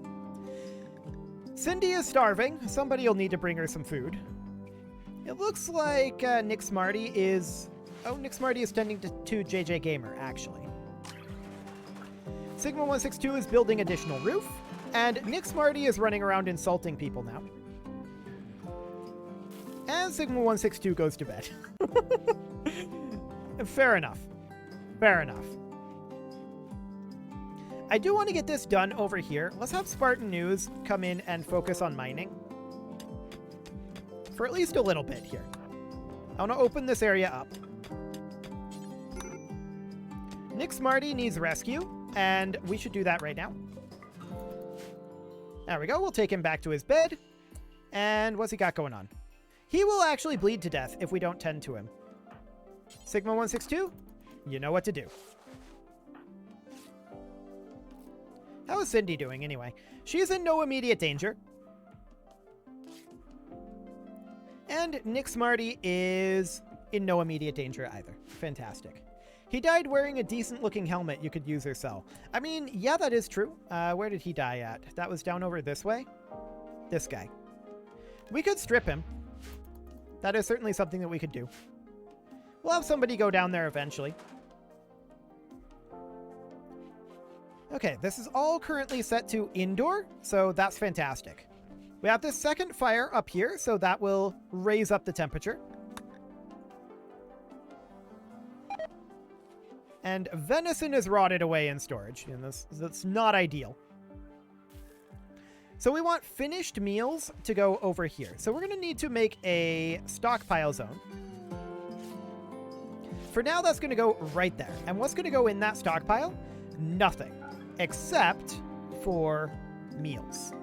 Speaker 1: Cindy is starving. Somebody will need to bring her some food. It looks like Nick Smarty is... Oh, Nick Smarty is tending to JJ Gamer, actually. Sigma 162 is building additional roof. And Nick Smarty is running around insulting people now. And Sigma 162 goes to bed. Fair enough. Fair enough. I do want to get this done over here. Let's have Spartan News come in and focus on mining. For at least a little bit here. I want to open this area up. Nick Smarty needs rescue, and we should do that right now. There we go. We'll take him back to his bed. And what's he got going on? He will actually bleed to death if we don't tend to him. Sigma 162, you know what to do. How is Cindy doing anyway? She's in no immediate danger. And Nick Smarty is in no immediate danger either. Fantastic. He died wearing a decent looking helmet you could use or sell. I mean, yeah, that is true. Where did he die at? That was down over this way? This guy. We could strip him. That is certainly something that we could do. We'll have somebody go down there eventually. Okay, this is all currently set to indoor, so that's fantastic. We have this second fire up here, so that will raise up the temperature. And venison is rotted away in storage, and that's not ideal. So we want finished meals to go over here. So we're going to need to make a stockpile zone. For now, that's going to go right there. And what's going to go in that stockpile? Nothing. Except for meals.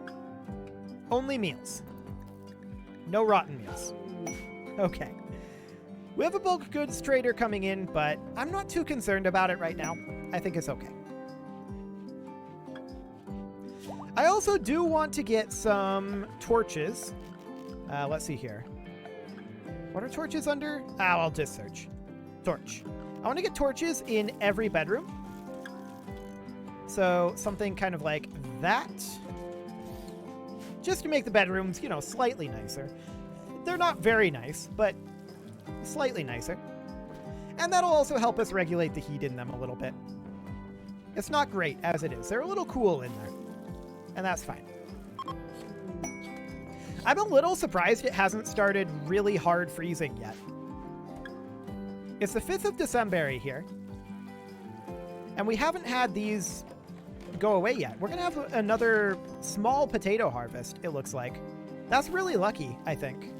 Speaker 1: Only meals. No rotten meals. Okay. We have a bulk goods trader coming in, but I'm not too concerned about it right now. I think it's okay. I also do want to get some torches. Let's see here. What are torches under? I'll just search. Torch. I want to get torches in every bedroom. So something kind of like that. Just to make the bedrooms, you know, slightly nicer. They're not very nice, but slightly nicer. And that'll also help us regulate the heat in them a little bit. It's not great as it is. They're a little cool in there. And that's fine. I'm a little surprised it hasn't started really hard freezing yet. It's the 5th of December here. And we haven't had these go away yet. We're going to have another small potato harvest, it looks like. That's really lucky, I think.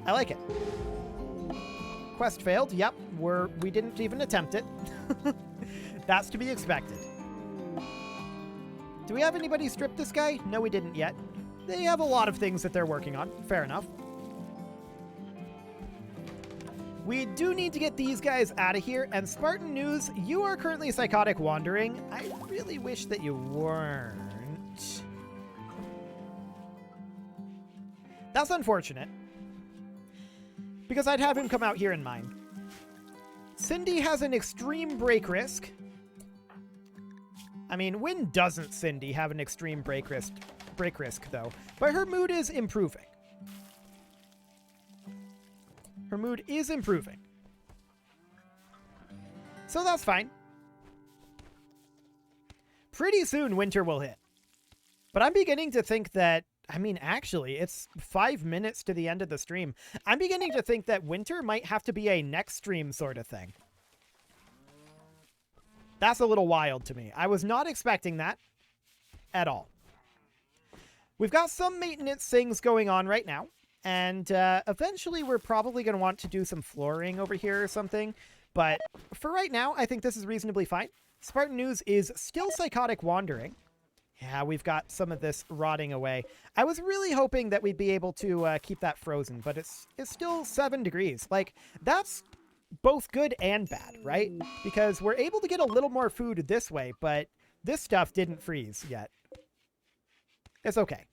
Speaker 1: I like it. Quest failed. Yep, we didn't even attempt it. That's to be expected. Do we have anybody strip this guy? No, we didn't yet. They have a lot of things that they're working on. Fair enough. We do need to get these guys out of here. And Spartan News, you are currently psychotic wandering. I really wish that you weren't. That's unfortunate. Because I'd have him come out here in mine. Cindy has an extreme break risk. I mean, when doesn't Cindy have an extreme break risk, though? But her mood is improving. Her mood is improving. So that's fine. Pretty soon winter will hit. But I'm beginning to think that, I mean, actually, it's 5 minutes to the end of the stream. I'm beginning to think that winter might have to be a next stream sort of thing. That's a little wild to me. I was not expecting that at all. We've got some maintenance things going on right now. And eventually we're probably going to want to do some flooring over here or something. But for right now, I think this is reasonably fine. Spartan News is still psychotic wandering. Yeah, we've got some of this rotting away. I was really hoping that we'd be able to keep that frozen, but it's still 7 degrees. Like, that's both good and bad, right? Because we're able to get a little more food this way, but this stuff didn't freeze yet. It's okay.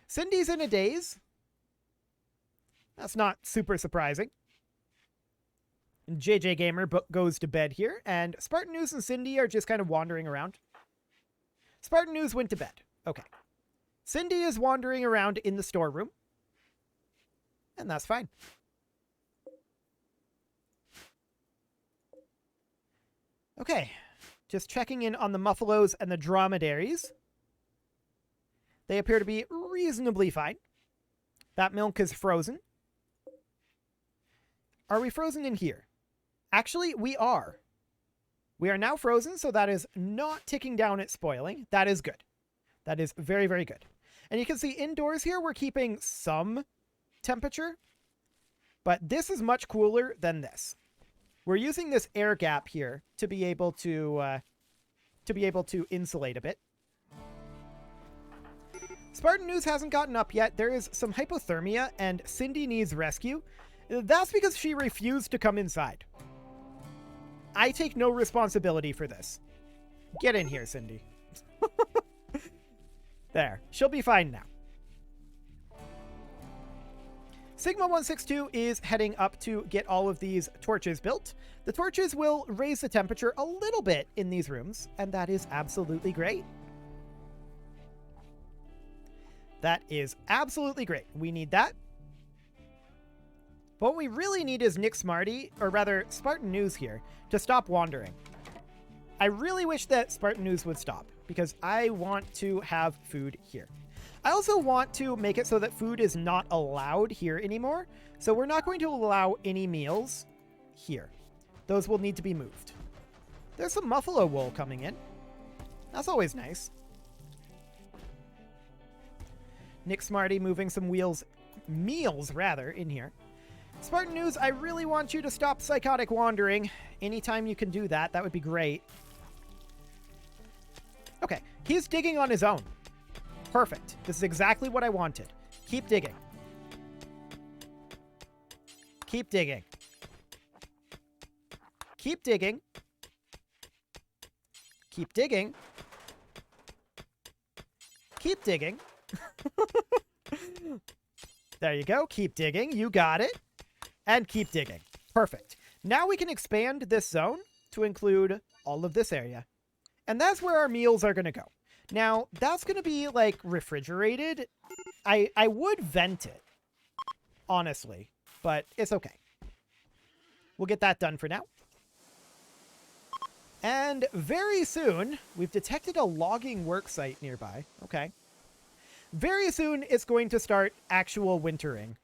Speaker 1: Cindy's in a daze. That's not super surprising. JJ Gamer goes to bed here, and Spartan News and Cindy are just kind of wandering around. Spartan News went to bed. Okay. Cindy is wandering around in the storeroom. And that's fine. Okay. Just checking in on the muffalos and the dromedaries. They appear to be reasonably fine. That milk is frozen. Are we frozen in here? Actually, we are. We are now frozen, so that is not ticking down at spoiling. That is good. That is very, very good. And you can see indoors here, we're keeping some temperature, but this is much cooler than this. We're using this air gap here to be able to insulate a bit. Spartan News hasn't gotten up yet. There is some hypothermia, and Cindy needs rescue. That's because she refused to come inside. I take no responsibility for this. Get in here, Cindy. There. She'll be fine now. Sigma162 is heading up to get all of these torches built. The torches will raise the temperature a little bit in these rooms, and that is absolutely great. That is absolutely great. We need that. But what we really need is Nick Smarty, or rather Spartan News here, to stop wandering. I really wish that Spartan News would stop, because I want to have food here. I also want to make it so that food is not allowed here anymore, so we're not going to allow any meals here. Those will need to be moved. There's some muffalo wool coming in. That's always nice. Nick Smarty moving some meals in here. Spartan News, I really want you to stop psychotic wandering. Anytime you can do that, that would be great. Okay, he's digging on his own. Perfect. This is exactly what I wanted. Keep digging. Keep digging. Keep digging. Keep digging. Keep digging. There you go. Keep digging. You got it. And keep digging. Perfect. Now we can expand this zone to include all of this area. And that's where our meals are going to go. Now, that's going to be, like, refrigerated. I would vent it, honestly, but it's okay. We'll get that done for now. And very soon, we've detected a logging work site nearby. Okay. Very soon, it's going to start actual wintering.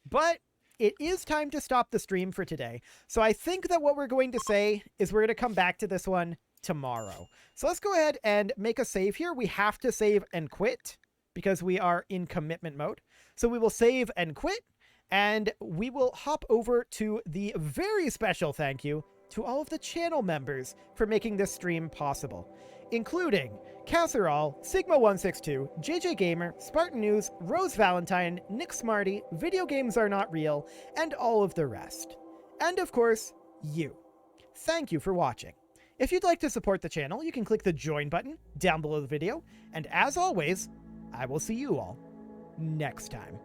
Speaker 1: But it is time to stop the stream for today. So I think that what we're going to say is we're going to come back to this one tomorrow. So let's go ahead and make a save here. We have to save and quit because we are in commitment mode. So we will save and quit, and we will hop over to the very special thank you to all of the channel members for making this stream possible, including Casserole, Sigma162, JJ Gamer, Spartan News, Rose Valentine, Nick Smarty, Video Games Are Not Real, and all of the rest. And of course, you. Thank you for watching. If you'd like to support the channel, you can click the join button down below the video. And as always, I will see you all next time.